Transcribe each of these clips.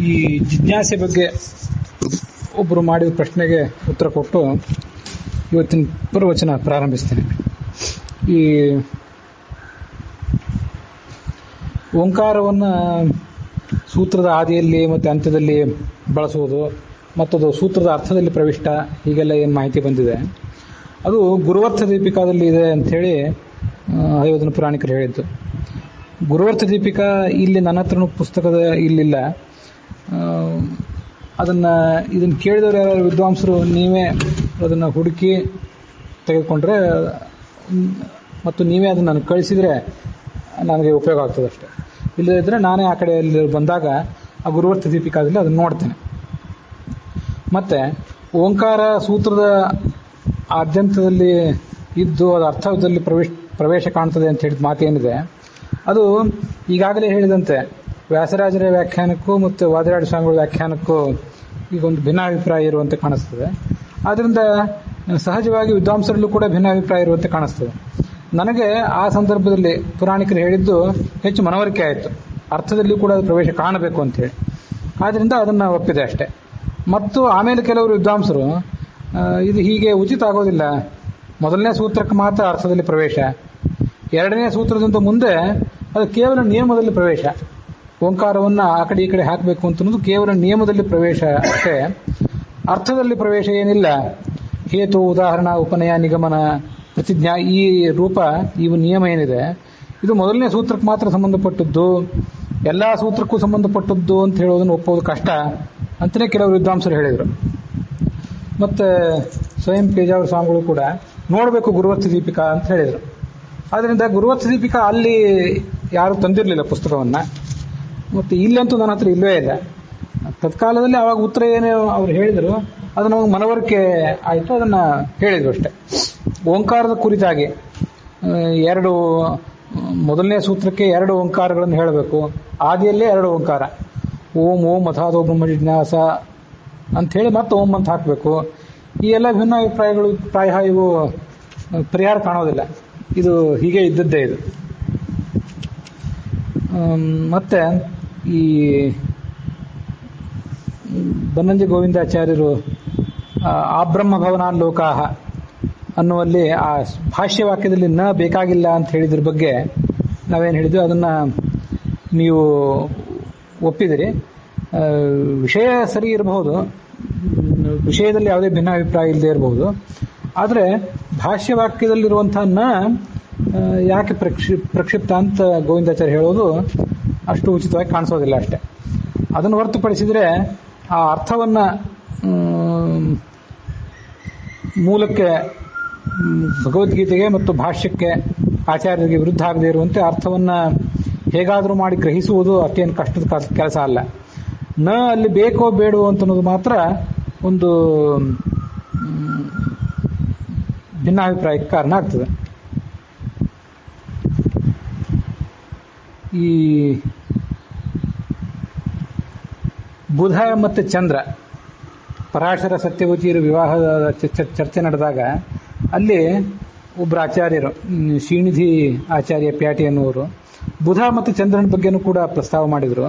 ಈ ಜಿಜ್ಞಾಸೆ ಬಗ್ಗೆ ಒಬ್ಬರು ಮಾಡಿದ ಪ್ರಶ್ನೆಗೆ ಉತ್ತರ ಕೊಟ್ಟು ಇವತ್ತಿನ ಪ್ರವಚನ ಪ್ರಾರಂಭಿಸ್ತೇನೆ. ಈ ಓಂಕಾರವನ್ನು ಸೂತ್ರದ ಆದಿಯಲ್ಲಿ ಮತ್ತು ಅಂತ್ಯದಲ್ಲಿ ಬಳಸುವುದು ಮತ್ತು ಅದು ಸೂತ್ರದ ಅರ್ಥದಲ್ಲಿ ಪ್ರವಿಷ್ಟ, ಹೀಗೆಲ್ಲ ಏನು ಮಾಹಿತಿ ಬಂದಿದೆ ಅದು ಗುರುವರ್ಥ ದೀಪಿಕಾದಲ್ಲಿ ಇದೆ ಅಂಥೇಳಿ ಹರಿವರ್ಧನ ಪುರಾಣಿಕರು ಹೇಳಿದ್ದು. ಗುರುವರ್ಥ ದೀಪಿಕಾ ಇಲ್ಲಿ ನನ್ನ ಹತ್ರನೂ ಪುಸ್ತಕದ ಇಲ್ಲಿಲ್ಲ. ಇದನ್ನು ಕೇಳಿದವರು ಯಾರು ವಿದ್ವಾಂಸರು ನೀವೇ ಅದನ್ನು ಹುಡುಕಿ ತೆಗೆದುಕೊಂಡ್ರೆ ಮತ್ತು ನೀವೇ ಅದನ್ನು ನನಗೆ ಕಳಿಸಿದರೆ ನನಗೆ ಉಪಯೋಗ ಆಗ್ತದೆ ಅಷ್ಟೆ. ಇಲ್ಲದಿದ್ದರೆ ನಾನೇ ಆ ಕಡೆಯಲ್ಲಿ ಬಂದಾಗ ಆ ಗುರುವರ್ಥ ದೀಪಿಕಾದಲ್ಲಿ ಅದನ್ನು ನೋಡ್ತೇನೆ. ಮತ್ತು ಓಂಕಾರ ಸೂತ್ರದ ಆದ್ಯಂತದಲ್ಲಿ ಇದ್ದು ಅದು ಅರ್ಥದಲ್ಲಿ ಪ್ರವೇಶ ಕಾಣ್ತದೆ ಅಂತ ಹೇಳಿದ ಮಾತೇನಿದೆ ಅದು ಈಗಾಗಲೇ ಹೇಳಿದಂತೆ ವ್ಯಾಸರಾಜರ ವ್ಯಾಖ್ಯಾನಕ್ಕೂ ಮತ್ತು ವಾದಿರಾಜ ಸ್ವಾಮಿಗಳ ವ್ಯಾಖ್ಯಾನಕ್ಕೂ ಈಗ ಒಂದು ಭಿನ್ನಾಭಿಪ್ರಾಯ ಇರುವಂತೆ ಕಾಣಿಸ್ತದೆ. ಆದ್ದರಿಂದ ಸಹಜವಾಗಿ ವಿದ್ವಾಂಸರಲ್ಲೂ ಕೂಡ ಭಿನ್ನಾಭಿಪ್ರಾಯ ಇರುವಂತೆ ಕಾಣಿಸ್ತದೆ. ನನಗೆ ಆ ಸಂದರ್ಭದಲ್ಲಿ ಪುರಾಣಿಕರು ಹೇಳಿದ್ದು ಹೆಚ್ಚು ಮನವರಿಕೆ ಆಯಿತು, ಅರ್ಥದಲ್ಲಿ ಕೂಡ ಅದು ಪ್ರವೇಶ ಕಾಣಬೇಕು ಅಂತೇಳಿ. ಆದ್ದರಿಂದ ಅದನ್ನು ಒಪ್ಪಿದೆ ಅಷ್ಟೆ. ಮತ್ತು ಆಮೇಲೆ ಕೆಲವರು ವಿದ್ವಾಂಸರು ಇದು ಹೀಗೆ ಉಚಿತ ಆಗೋದಿಲ್ಲ, ಮೊದಲನೇ ಸೂತ್ರಕ್ಕೆ ಮಾತ್ರ ಅರ್ಥದಲ್ಲಿ ಪ್ರವೇಶ, ಎರಡನೇ ಸೂತ್ರದಿಂದ ಮುಂದೆ ಅದು ಕೇವಲ ನಿಯಮದಲ್ಲಿ ಪ್ರವೇಶ, ಓಂಕಾರವನ್ನು ಆ ಕಡೆ ಈ ಕಡೆ ಹಾಕಬೇಕು ಅಂತನ್ನೋದು ಕೇವಲ ನಿಯಮದಲ್ಲಿ ಪ್ರವೇಶ ಅಷ್ಟೇ, ಅರ್ಥದಲ್ಲಿ ಪ್ರವೇಶ ಏನಿಲ್ಲ. ಹೇತು, ಉದಾಹರಣ, ಉಪನಯ, ನಿಗಮನ, ಪ್ರತಿಜ್ಞಾ ಈ ರೂಪ ಇವು ನಿಯಮ ಏನಿದೆ ಇದು ಮೊದಲನೇ ಸೂತ್ರಕ್ಕೆ ಮಾತ್ರ ಸಂಬಂಧಪಟ್ಟದ್ದು, ಎಲ್ಲ ಸೂತ್ರಕ್ಕೂ ಸಂಬಂಧಪಟ್ಟದ್ದು ಅಂತ ಹೇಳೋದನ್ನು ಒಪ್ಪೋದು ಕಷ್ಟ ಅಂತಲೇ ಕೆಲವರು ವಿದ್ವಾಂಸರು ಹೇಳಿದರು. ಮತ್ತು ಸ್ವಯಂ ಪೇಜಾವರ ಸ್ವಾಮಿಗಳು ಕೂಡ ನೋಡಬೇಕು ಗುರುವರ್ಥ ದೀಪಿಕಾ ಅಂತ ಹೇಳಿದರು. ಆದ್ದರಿಂದ ಗುರುವರ್ಥ ದೀಪಿಕಾ ಅಲ್ಲಿ ಯಾರು ತಂದಿರಲಿಲ್ಲ ಪುಸ್ತಕವನ್ನು, ಮತ್ತು ಇಲ್ಲಂತೂ ನನ್ನ ಹತ್ರ ಇಲ್ಲವೇ ಇಲ್ಲ. ತತ್ಕಾಲದಲ್ಲಿ ಆವಾಗ ಉತ್ತರ ಏನು ಅವ್ರು ಹೇಳಿದರು ಅದು ನಮಗೆ ಮನವರಿಕೆ ಆಯಿತು, ಅದನ್ನು ಹೇಳಿದರು ಅಷ್ಟೆ. ಓಂಕಾರದ ಕುರಿತಾಗಿ ಮೊದಲನೇ ಸೂತ್ರಕ್ಕೆ 2 ಓಂಕಾರಗಳನ್ನು ಹೇಳಬೇಕು, ಆದಿಯಲ್ಲೇ 2 ಓಂಕಾರ, ಓಂ ಓಂ ಅಥಾದೋ ಬ್ರಹ್ಮ ಜಿಜ್ಞಾಸ ಅಂಥೇಳಿ ಮತ್ತೆ ಓಂ ಅಂತ ಹಾಕಬೇಕು. ಈ ಎಲ್ಲ ಭಿನ್ನಾಭಿಪ್ರಾಯಗಳು ಪ್ರಾಯ ಇವು ಪರಿಹಾರ ಕಾಣೋದಿಲ್ಲ, ಇದು ಹೀಗೆ ಇದ್ದದ್ದೇ ಇದು. ಮತ್ತೆ ಈ ಬನ್ನಂಜೆ ಗೋವಿಂದಾಚಾರ್ಯರು ಆಬ್ರಹ್ಮ ಭವನಾಲೋಕಾಹ ಅನ್ನುವಲ್ಲಿ ಆ ಭಾಷ್ಯವಾಕ್ಯದಲ್ಲಿ ನ ಬೇಕಾಗಿಲ್ಲ ಅಂತ ಹೇಳಿದ್ರ ಬಗ್ಗೆ ನಾವೇನು ಹೇಳಿದ್ವಿ ಅದನ್ನು ನೀವು ಒಪ್ಪಿದಿರಿ. ವಿಷಯ ಸರಿ ಇರಬಹುದು, ವಿಷಯದಲ್ಲಿ ಯಾವುದೇ ಭಿನ್ನಾಭಿಪ್ರಾಯ ಇಲ್ಲದೆ ಇರಬಹುದು, ಆದರೆ ಭಾಷ್ಯವಾಕ್ಯದಲ್ಲಿರುವಂಥ ನ ಯಾಕೆ ಪ್ರಕ್ಷಿಪ್ತ ಅಂತ ಗೋವಿಂದಾಚಾರ್ಯ ಹೇಳೋದು ಅಷ್ಟು ಉಚಿತವಾಗಿ ಕಾಣಿಸೋದಿಲ್ಲ ಅಷ್ಟೆ. ಅದನ್ನು ಹೊರತುಪಡಿಸಿದರೆ ಆ ಅರ್ಥವನ್ನು ಮೂಲಕ್ಕೆ ಭಗವದ್ಗೀತೆಗೆ ಮತ್ತು ಭಾಷ್ಯಕ್ಕೆ ಆಚಾರ್ಯರಿಗೆ ವಿರುದ್ಧ ಆಗದೇ ಇರುವಂತೆ ಅರ್ಥವನ್ನು ಹೇಗಾದರೂ ಮಾಡಿ ಗ್ರಹಿಸುವುದು ಅಷ್ಟೇನು ಕಷ್ಟದ ಕೆಲಸ ಅಲ್ಲ. ನ ಅಲ್ಲಿ ಬೇಕೋ ಬೇಡವೋ ಅಂತನ್ನೋದು ಮಾತ್ರ ಒಂದು ಭಿನ್ನಾಭಿಪ್ರಾಯಕ್ಕೆ ಕಾರಣ ಆಗ್ತದೆ. ಈ ಬುಧ ಮತ್ತು ಚಂದ್ರ ಪರಾಶರ ಸತ್ಯವತಿಯರ ವಿವಾಹದ ಚರ್ಚೆ ನಡೆದಾಗ ಅಲ್ಲಿ ಒಬ್ಬರು ಆಚಾರ್ಯರು ಶ್ರೀನಿಧಿ ಆಚಾರ್ಯ ಪ್ಯಾಟಿ ಅನ್ನುವರು ಬುಧ ಮತ್ತು ಚಂದ್ರನ ಬಗ್ಗೆನೂ ಕೂಡ ಪ್ರಸ್ತಾವ ಮಾಡಿದರು.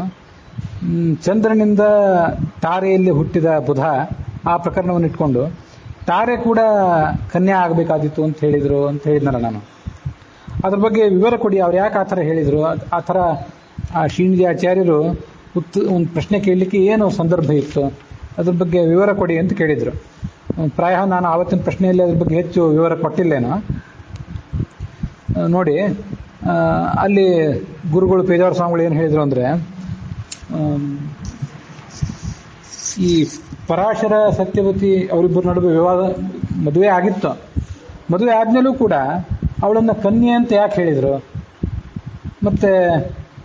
ಚಂದ್ರನಿಂದ ತಾರೆಯಲ್ಲಿ ಹುಟ್ಟಿದ ಬುಧ ಆ ಪ್ರಕರಣವನ್ನು ಇಟ್ಕೊಂಡು ತಾರೆ ಕೂಡ ಕನ್ಯಾ ಆಗಬೇಕಾದಿತ್ತು ಅಂತ ಹೇಳಿದರು ಅಂತ ಹೇಳಿದ್ನಲ್ಲ ನಾನು. ಅದ್ರ ಬಗ್ಗೆ ವಿವರ ಕೊಡಿ, ಅವ್ರು ಯಾಕೆ ಆ ಥರ ಹೇಳಿದರು, ಆ ಥರ ಆ ಶ್ರೀನಿಧಿ ಆಚಾರ್ಯರು ಒಂದು ಪ್ರಶ್ನೆ ಕೇಳಲಿಕ್ಕೆ ಏನು ಸಂದರ್ಭ ಇತ್ತು, ಅದ್ರ ಬಗ್ಗೆ ವಿವರ ಕೊಡಿ ಅಂತ ಕೇಳಿದರು. ಪ್ರಾಯ ನಾನು ಆವತ್ತಿನ ಪ್ರಶ್ನೆಯಲ್ಲಿ ಅದ್ರ ಬಗ್ಗೆ ಹೆಚ್ಚು ವಿವರ ಕೊಟ್ಟಿಲ್ಲೇನೋ. ನೋಡಿ, ಅಲ್ಲಿ ಗುರುಗಳು ಪೇಜಾವರ ಸ್ವಾಮಿಗಳು ಏನು ಹೇಳಿದರು ಅಂದರೆ, ಈ ಪರಾಶರ ಸತ್ಯವತಿ ಅವರಿಬ್ಬರ ನಡುವೆ ಮದುವೆ ಆಗಿತ್ತು, ಮದುವೆ ಆದ್ಮೇಲೂ ಕೂಡ ಅವಳನ್ನು ಕನ್ಯೆ ಅಂತ ಯಾಕೆ ಹೇಳಿದರು, ಮತ್ತು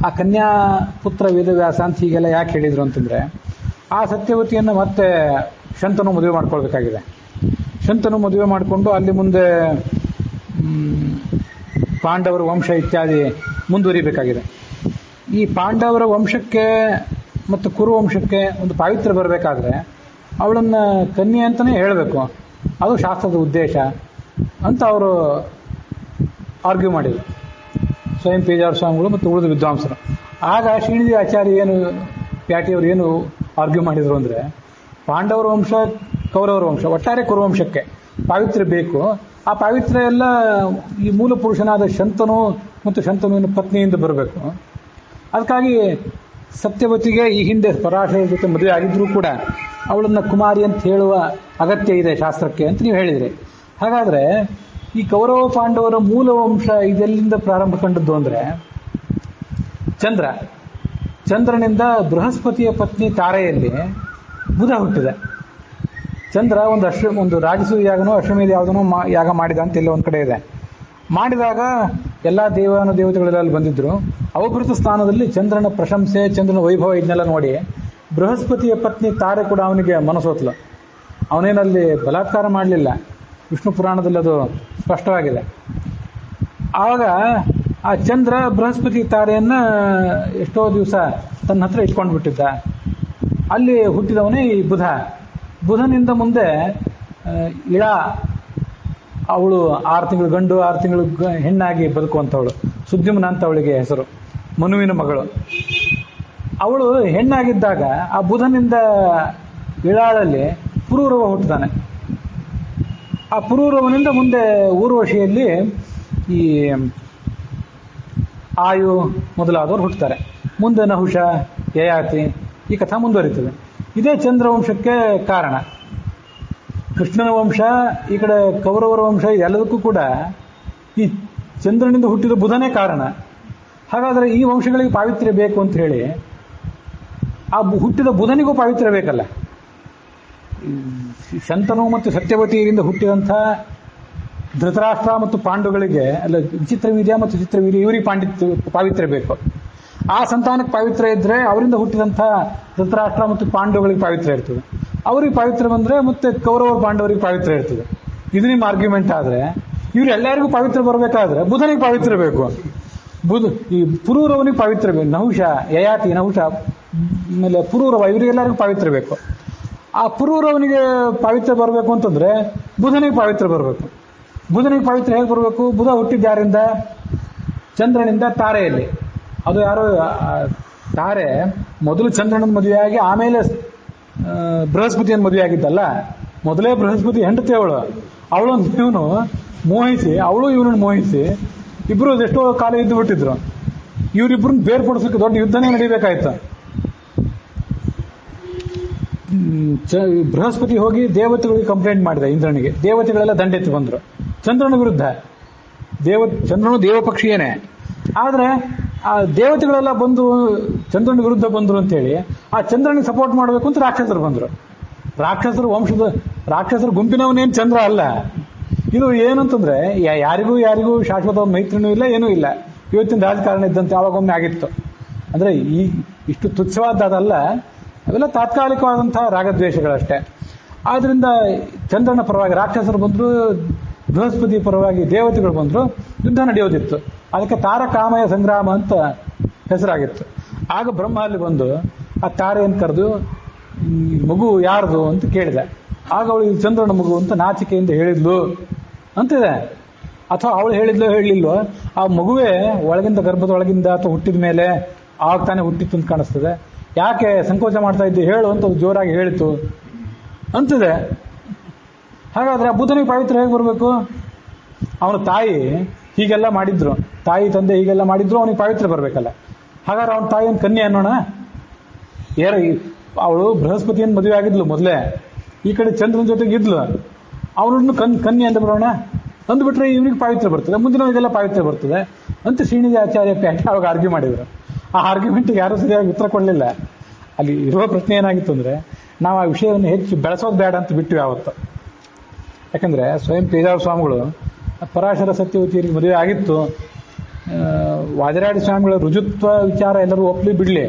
ಆ ಕನ್ಯಾ ಪುತ್ರ ವೇದವ್ಯಾಸ ಅಂತ ಹೀಗೆಲ್ಲ ಯಾಕೆ ಹೇಳಿದರು ಅಂತಂದರೆ, ಆ ಸತ್ಯವತಿಯನ್ನು ಮತ್ತೆ ಶಂತನು ಮದುವೆ ಮಾಡ್ಕೊಳ್ಬೇಕಾಗಿದೆ. ಶಂತನು ಮದುವೆ ಮಾಡಿಕೊಂಡು ಅಲ್ಲಿ ಮುಂದೆ ಪಾಂಡವರ ವಂಶ ಇತ್ಯಾದಿ ಮುಂದುವರಿಬೇಕಾಗಿದೆ. ಈ ಪಾಂಡವರ ವಂಶಕ್ಕೆ ಮತ್ತು ಕುರುವಂಶಕ್ಕೆ ಒಂದು ಪಾವಿತ್ರ್ಯ ಬರಬೇಕಾದ್ರೆ ಅವಳನ್ನು ಕನ್ಯೆ ಅಂತಲೇ ಹೇಳಬೇಕು, ಅದು ಶಾಸ್ತ್ರದ ಉದ್ದೇಶ ಅಂತ ಅವರು ಆರ್ಗ್ಯೂ ಮಾಡಿದರು ಸ್ವಯಂ ಪೇಜಾವರ ಸ್ವಾಮಿಗಳು ಮತ್ತು ಉಳಿದ ವಿದ್ವಾಂಸರು. ಆಗ ಶ್ರೀನಿಧಿ ಆಚಾರ್ಯ ಏನು ಪ್ಯಾಟಿಯವರು ಏನು ಆರ್ಗ್ಯೂ ಮಾಡಿದ್ರು ಅಂದರೆ, ಪಾಂಡವರ ವಂಶ ಕೌರವರ ವಂಶ, ಒಟ್ಟಾರೆ ಕುರುವಂಶಕ್ಕೆ ಪಾವಿತ್ರ್ಯ ಬೇಕು. ಆ ಪಾವಿತ್ರ್ಯ ಎಲ್ಲ ಈ ಮೂಲ ಪುರುಷನಾದ ಶಂತನು ಮತ್ತು ಶಂತನುವಿನ ಪತ್ನಿಯಿಂದ ಬರಬೇಕು. ಅದಕ್ಕಾಗಿ ಸತ್ಯವತಿಗೆ ಈ ಹಿಂದೆ ಪರಾಶರ ಜೊತೆ ಮದುವೆ ಆಗಿದ್ರೂ ಕೂಡ ಅವಳನ್ನ ಕುಮಾರಿ ಅಂತ ಹೇಳುವ ಅಗತ್ಯ ಇದೆ ಶಾಸ್ತ್ರಕ್ಕೆ ಅಂತ ನೀವು ಹೇಳಿದ್ರಿ. ಹಾಗಾದರೆ ಈ ಕೌರವ ಪಾಂಡವರ ಮೂಲ ವಂಶ ಇದೆಲ್ಲಿಂದ ಪ್ರಾರಂಭ ಕಂಡದ್ದು ಅಂದರೆ ಚಂದ್ರನಿಂದ ಬೃಹಸ್ಪತಿಯ ಪತ್ನಿ ತಾರೆಯಲ್ಲಿ ಬುಧ ಹುಟ್ಟಿದೆ. ಚಂದ್ರ ಒಂದು ರಾಜಸೂಯ ಯಾಗನೋ ಅಶ್ವಮೇಧ ಯಾವುದನೋ ಯಾಗ ಮಾಡಿದ ಅಂತ ಎಲ್ಲ ಒಂದು ಕಡೆ ಇದೆ. ಮಾಡಿದಾಗ ಎಲ್ಲ ದೇವತೆಗಳೆಲ್ಲ ಅಲ್ಲಿ ಬಂದಿದ್ರು. ಅವಭೃತ ಸ್ಥಾನದಲ್ಲಿ ಚಂದ್ರನ ಪ್ರಶಂಸೆ, ಚಂದ್ರನ ವೈಭವ ಇದನ್ನೆಲ್ಲ ನೋಡಿ ಬೃಹಸ್ಪತಿಯ ಪತ್ನಿ ತಾರೆ ಕೂಡ ಅವನಿಗೆ ಮನಸೋತ್ಲು. ಅವನೇನಲ್ಲಿ ಬಲಾತ್ಕಾರ ಮಾಡಲಿಲ್ಲ. ವಿಷ್ಣು ಪುರಾಣದಲ್ಲಿ ಅದು ಸ್ಪಷ್ಟವಾಗಿದೆ. ಆವಾಗ ಆ ಚಂದ್ರ ಬೃಹಸ್ಪತಿ ತಾರೆಯನ್ನ ಎಷ್ಟೋ ದಿವಸ ತನ್ನ ಹತ್ರ ಇಟ್ಕೊಂಡು ಬಿಟ್ಟಿದ್ದ. ಅಲ್ಲಿ ಹುಟ್ಟಿದವನೇ ಈ ಬುಧನಿಂದ ಮುಂದೆ ಇಳ, ಅವಳು 6 ತಿಂಗಳು ಗಂಡು 6 ತಿಂಗಳು ಹೆಣ್ಣಾಗಿ ಬದುಕುವಂಥವಳು, ಸುದ್ಯುಮ್ನ ಅಂತ ಅವಳಿಗೆ ಹೆಸರು, ಮನುವಿನ ಮಗಳು. ಅವಳು ಹೆಣ್ಣಾಗಿದ್ದಾಗ ಆ ಬುಧನಿಂದ ಇಳಾಳಲ್ಲಿ ಪುರೂರವ ಹುಟ್ಟುತ್ತಾನೆ. ಆ ಪುರೂರವನಿಂದ ಮುಂದೆ ಊರ್ವಶಿಯಲ್ಲಿ ಈ ಆಯು ಮೊದಲಾದವರು ಹುಟ್ಟುತ್ತಾರೆ. ಮುಂದೆ ನಹುಷ, ಯಯಾತಿ, ಈ ಕಥಾ ಮುಂದುವರಿತದೆ. ಇದೇ ಚಂದ್ರವಂಶಕ್ಕೆ ಕಾರಣ. ಕೃಷ್ಣನ ವಂಶ, ಈ ಕಡೆ ಕೌರವರ ವಂಶ, ಎಲ್ಲದಕ್ಕೂ ಕೂಡ ಈ ಚಂದ್ರನಿಂದ ಹುಟ್ಟಿದ ಬುಧನೇ ಕಾರಣ. ಹಾಗಾದರೆ ಈ ವಂಶಗಳಿಗೆ ಪಾವಿತ್ರ್ಯ ಬೇಕು ಅಂತ ಹೇಳಿ ಆ ಹುಟ್ಟಿದ ಬುಧನಿಗೂ ಪಾವಿತ್ರ್ಯ ಬೇಕಲ್ಲ. ಶಂತನು ಮತ್ತು ಸತ್ಯವತಿಯರಿಂದ ಹುಟ್ಟಿದಂಥ ಧೃತರಾಷ್ಟ್ರ ಮತ್ತು ಪಾಂಡುಗಳಿಗೆ ಅಲ್ಲ, ವಿಚಿತ್ರವೀರ್ಯ ಮತ್ತು ಚಿತ್ರವೀರ್ಯ ಇವರಿಗೆ ಪಾವಿತ್ರ್ಯ ಬೇಕು. ಆ ಸಂತಾನಕ್ಕೆ ಪಾವಿತ್ರ್ಯ ಇದ್ರೆ ಅವರಿಂದ ಹುಟ್ಟಿದಂಥ ಧೃತರಾಷ್ಟ್ರ ಮತ್ತು ಪಾಂಡವಗಳಿಗೆ ಪಾವಿತ್ರ್ಯ ಇರ್ತದೆ. ಅವ್ರಿಗೆ ಪಾವಿತ್ರ್ಯ ಬಂದರೆ ಮತ್ತೆ ಕೌರವ ಪಾಂಡವರಿಗೆ ಪಾವಿತ್ರ್ಯ ಇರ್ತದೆ. ಇದು ನಿಮ್ಮ ಆರ್ಗ್ಯುಮೆಂಟ್ ಆದರೆ, ಇವ್ರು ಎಲ್ಲರಿಗೂ ಪಾವಿತ್ರ್ಯ ಬರಬೇಕಾದ್ರೆ ಬುಧನಿಗೆ ಪಾವಿತ್ರ್ಯ ಬೇಕು. ಈ ಪುರೂರವನಿಗೆ ಪಾವಿತ್ರ್ಯ ಬೇಕು. ನಹುಷ, ಯಯಾತಿ, ನಹುಷ, ಆಮೇಲೆ ಪುರೂರವ, ಇವರಿಗೆಲ್ಲರಿಗೂ ಪಾವಿತ್ರ್ಯ ಬೇಕು. ಆ ಪುರೂರವನಿಗೆ ಪಾವಿತ್ರ್ಯ ಬರಬೇಕು ಅಂತಂದ್ರೆ ಬುಧನಿಗೆ ಪಾವಿತ್ರ್ಯ ಬರಬೇಕು. ಬುಧನಿಗೆ ಪಾವಿತ್ರ್ಯ ಹೇಗೆ ಬರಬೇಕು? ಬುಧ ಹುಟ್ಟಿದ ಯಾರಿಂದ? ಚಂದ್ರನಿಂದ ತಾರೆಯಲ್ಲಿ. ಅದು ಯಾರೋ ತಾರೆ ಮೊದಲು ಚಂದ್ರನ ಮದುವೆಯಾಗಿ ಆಮೇಲೆ ಬೃಹಸ್ಪತಿಯನ್ನು ಮದುವೆ ಆಗಿದ್ದಲ್ಲ. ಮೊದಲೇ ಬೃಹಸ್ಪತಿ ಹೆಂಡತಿ ಅವಳು ಇವನು ಮೋಹಿಸಿ, ಅವಳು ಇವನನ್ನು ಮೋಹಿಸಿ ಇಬ್ರು ಎಷ್ಟೋ ಕಾಲ ಇದ್ದು ಬಿಟ್ಟಿದ್ರು. ಇವರಿಬ್ರನ್ನ ಬೇರ್ಪಡಿಸೋಕೆ ದೊಡ್ಡ ಯುದ್ಧನೇ ನಡೀಬೇಕಾಯ್ತು. ಬೃಹಸ್ಪತಿ ಹೋಗಿ ದೇವತೆಗಳಿಗೆ ಕಂಪ್ಲೇಂಟ್ ಮಾಡಿದ ಇಂದ್ರನಿಗೆ. ದೇವತೆಗಳೆಲ್ಲ ದಂಡೆತ್ತಿ ಬಂದರು ಚಂದ್ರನ ವಿರುದ್ಧ. ಚಂದ್ರನು ದೇವಪಕ್ಷಿಯೇನೆ, ಆದರೆ ಆ ದೇವತೆಗಳೆಲ್ಲ ಬಂದು ಚಂದ್ರನ ವಿರುದ್ಧ ಬಂದರು ಅಂತೇಳಿ ಆ ಚಂದ್ರನಿಗೆ ಸಪೋರ್ಟ್ ಮಾಡಬೇಕು ಅಂತ ರಾಕ್ಷಸರು ಬಂದರು. ರಾಕ್ಷಸರ ಗುಂಪಿನವನೇನು ಚಂದ್ರ ಅಲ್ಲ. ಇದು ಏನಂತಂದ್ರೆ ಯಾರಿಗೂ ಶಾಶ್ವತ ಮೈತ್ರಿನೂ ಇಲ್ಲ, ಏನೂ ಇಲ್ಲ. ಇವತ್ತಿನ ರಾಜಕಾರಣ ಇದ್ದಂತೆ ಯಾವಾಗೊಮ್ಮೆ ಆಗಿತ್ತು. ಅಂದ್ರೆ ಇಷ್ಟು ತುಚ್ಛವಾದಲ್ಲ, ಅವೆಲ್ಲ ತಾತ್ಕಾಲಿಕವಾದಂತಹ ರಾಗದ್ವೇಷಗಳಷ್ಟೇ. ಆದ್ರಿಂದ ಚಂದ್ರನ ಪರವಾಗಿ ರಾಕ್ಷಸರು ಬಂದರು, ಬೃಹಸ್ಪತಿ ಪರವಾಗಿ ದೇವತೆಗಳು ಬಂದರು, ಯುದ್ಧ ನಡೆಯೋದಿತ್ತು. ಅದಕ್ಕೆ ತಾರಕಾಮಯ ಸಂಗ್ರಾಮ ಅಂತ ಹೆಸರಾಗಿತ್ತು. ಆಗ ಬ್ರಹ್ಮ ಅಲ್ಲಿ ಬಂದು ಆ ತಾರೆಯನ್ನು ಕರೆದು ಮಗು ಯಾರ್ದು ಅಂತ ಕೇಳಿದೆ. ಆಗ ಅವಳು ಚಂದ್ರನ ಮಗು ಅಂತ ನಾಚಿಕೆಯಿಂದ ಹೇಳಿದ್ಲು ಅಂತಿದೆ. ಅಥವಾ ಅವಳು ಹೇಳಿದ್ಲೋ ಹೇಳಲಿಲ್ಲೋ, ಆ ಮಗುವೇ ಒಳಗಿಂದ ಗರ್ಭದ ಒಳಗಿಂದ ಅಥವಾ ಹುಟ್ಟಿದ ಮೇಲೆ ಆಗ ತಾನೇ ಹುಟ್ಟಿತ್ತು ಅಂತ ಕಾಣಿಸ್ತದೆ. ಯಾಕೆ ಸಂಕೋಚ ಮಾಡ್ತಾ ಇದ್ದು ಹೇಳು ಅಂತ ಜೋರಾಗಿ ಹೇಳಿತು ಅಂತಿದೆ. ಹಾಗಾದ್ರೆ ಆ ಬುಧನಿಗೆ ಪಾವಿತ್ರ್ಯ ಹೇಗೆ ಬರಬೇಕು? ಅವನ ತಾಯಿ ಹೀಗೆಲ್ಲ ಮಾಡಿದ್ರು, ತಾಯಿ ತಂದೆ ಹೀಗೆಲ್ಲ ಮಾಡಿದ್ರು, ಅವನಿಗೆ ಪಾವಿತ್ರ್ಯ ಬರಬೇಕಲ್ಲ. ಹಾಗಾದ್ರೆ ಅವನ ತಾಯಿಯನ್ನು ಕನ್ಯೆ ಅನ್ನೋಣ. ಅವಳು ಬೃಹಸ್ಪತಿಯನ್ನು ಮದುವೆ ಆಗಿದ್ಲು ಮೊದಲೇ, ಈ ಕಡೆ ಚಂದ್ರನ ಜೊತೆಗೆ ಇದ್ಲು, ಅವನನ್ನು ಕನ್ಯೆ ಅಂತ ಬರೋಣ ಅಂದ್ಬಿಟ್ರೆ ಇವನಿಗೆ ಪಾವಿತ್ರ್ಯ ಬರ್ತದೆ, ಮುಂದಿನವರಿಗೆಲ್ಲ ಪಾವಿತ್ರ್ಯ ಬರ್ತದೆ ಅಂತ ಶ್ರೀನಿಧಿ ಆಚಾರ್ಯ ಪ್ಯಾಂಟ್ ಅವಾಗ ಆರ್ಗ್ಯೂ ಮಾಡಿದ್ರು. ಆ ಆರ್ಗ್ಯುಮೆಂಟ್ಗೆ ಯಾರೂ ಸರಿಯಾಗಿ ಉತ್ತರ ಕೊಡಲಿಲ್ಲ. ಅಲ್ಲಿ ಇರುವ ಪ್ರಶ್ನೆ ಏನಾಗಿತ್ತು ಅಂದರೆ, ನಾವು ಆ ವಿಷಯವನ್ನು ಹೆಚ್ಚು ಬೆಳೆಸೋದು ಬೇಡ ಅಂತ ಬಿಟ್ಟಿವಿ ಆವತ್ತು. ಯಾಕಂದರೆ ಸ್ವಯಂ ಪೇಜಾವ ಸ್ವಾಮಿಗಳು ಪರಾಶರ ಸತ್ಯವತಿಯರಿಗೆ ಮದುವೆ ಆಗಿತ್ತು. ವಾದಿರಾಡಿ ಸ್ವಾಮಿಗಳ ರುಜುತ್ವ ವಿಚಾರ ಎಲ್ಲರೂ ಒಪ್ಪಲಿ ಬಿಡಲಿ,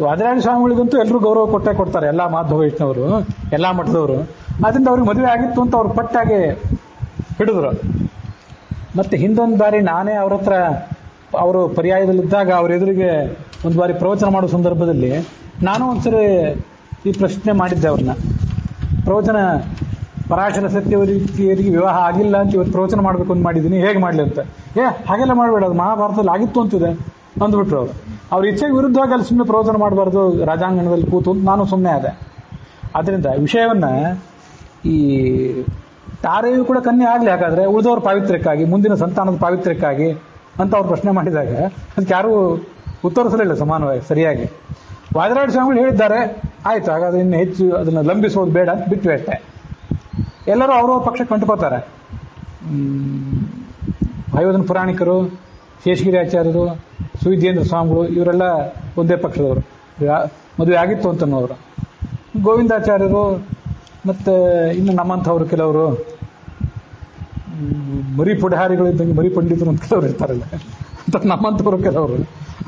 ವಾದಿರಾಡಿ ಸ್ವಾಮಿಗಳಿಗಂತೂ ಎಲ್ಲರೂ ಗೌರವ ಕೊಡ್ತಾರೆ, ಎಲ್ಲ ಮಾಧವ ವೈಷ್ಣವರು, ಎಲ್ಲ ಮಠದವರು. ಅದರಿಂದ ಅವ್ರಿಗೆ ಮದುವೆ ಆಗಿತ್ತು ಅಂತ ಅವ್ರು ಪಟ್ಟಾಗಿ ಹಿಡಿದ್ರು. ಮತ್ತೆ ಹಿಂದೊಂದು ಬಾರಿ ನಾನೇ ಅವ್ರ ಹತ್ರ ಅವರು ಪರ್ಯಾಯದಲ್ಲಿದ್ದಾಗ ಅವ್ರ ಎದುರಿಗೆ ಒಂದು ಬಾರಿ ಪ್ರವಚನ ಮಾಡೋ ಸಂದರ್ಭದಲ್ಲಿ ನಾನು ಒಂದ್ಸರಿ ಈ ಪ್ರಶ್ನೆ ಮಾಡಿದ್ದೆ ಅವ್ರನ್ನ. ಪ್ರವಚನ ಪರಾಶರ ಸತ್ಯವತಿಯರಿಗೆ ವಿವಾಹ ಆಗಿಲ್ಲ ಅಂತ ಇವತ್ತು ಪ್ರವಚನ ಮಾಡಬೇಕು ಅಂತ ಮಾಡಿದ್ದೀನಿ, ಹೇಗೆ ಮಾಡಲಿ ಅಂತ. ಹಾಗೆಲ್ಲ ಮಾಡಬೇಡ, ಅದು ಮಹಾಭಾರತದಲ್ಲಿ ಆಗಿತ್ತು ಅಂತಿದೆ ಅಂದ್ಬಿಟ್ರು ಅವರು. ಅವ್ರ ಇಚ್ಛೆಗೆ ವಿರುದ್ಧವಾಗಿ ಅಲ್ಲಿ ಸುಮ್ಮನೆ ಪ್ರವಚನ ಮಾಡಬಾರ್ದು ರಾಜಾಂಗಣದಲ್ಲಿ ಕೂತು ನಾನು ಸುಮ್ಮನೆ ಆದೆ. ಆದ್ದರಿಂದ ವಿಷಯವನ್ನ ಈ ತಾರೆಯೂ ಕೂಡ ಕನ್ಯೆ ಆಗಲಿ, ಹಾಗಾದ್ರೆ ಉಳಿದವ್ರ ಪಾವಿತ್ರ್ಯಕ್ಕಾಗಿ, ಮುಂದಿನ ಸಂತಾನದ ಪಾವಿತ್ರ್ಯಕ್ಕಾಗಿ ಅಂತ ಅವ್ರು ಪ್ರಶ್ನೆ ಮಾಡಿದಾಗ ಅದಕ್ಕೆ ಯಾರೂ ಉತ್ತರಿಸಲಿಲ್ಲ ಸಮಾನವಾಗಿ ಸರಿಯಾಗಿ. ವಾದಿರಾಜ ಸ್ವಾಮಿಗಳು ಹೇಳಿದ್ದಾರೆ, ಆಯ್ತು ಹಾಗಾದ್ರೆ ಇನ್ನು ಹೆಚ್ಚು ಅದನ್ನು ಲಂಬಿಸೋದು ಬೇಡ ಅಂತ ಬಿಟ್ಟು ಅಷ್ಟೇ. ಎಲ್ಲರೂ ಅವ್ರವ್ರ ಪಕ್ಷಕ್ಕೆ ಕಂಡುಕೋತಾರೆ. ಹೈವದನ ಪುರಾಣಿಕರು, ಶೇಷಗಿರಿ ಆಚಾರ್ಯರು, ಸುವಿದ್ಯೇಂದ್ರ ಸ್ವಾಮಿಗಳು ಇವರೆಲ್ಲ ಒಂದೇ ಪಕ್ಷದವರು, ಮದುವೆ ಆಗಿತ್ತು ಅಂತನೋರು. ಗೋವಿಂದಾಚಾರ್ಯರು ಮತ್ತು ಇನ್ನು ನಮ್ಮಂಥವ್ರು ಕೆಲವರು ಮರಿ ಪುಢಾರಿಗಳು ಇದ್ದಂಗೆ ಮರಿ ಪಂಡಿತರು ಅಂತ ಕೆಲವರು ಇರ್ತಾರಲ್ಲ ಅಂತ ನಮ್ಮಂಥವ್ರು ಕೆಲವರು,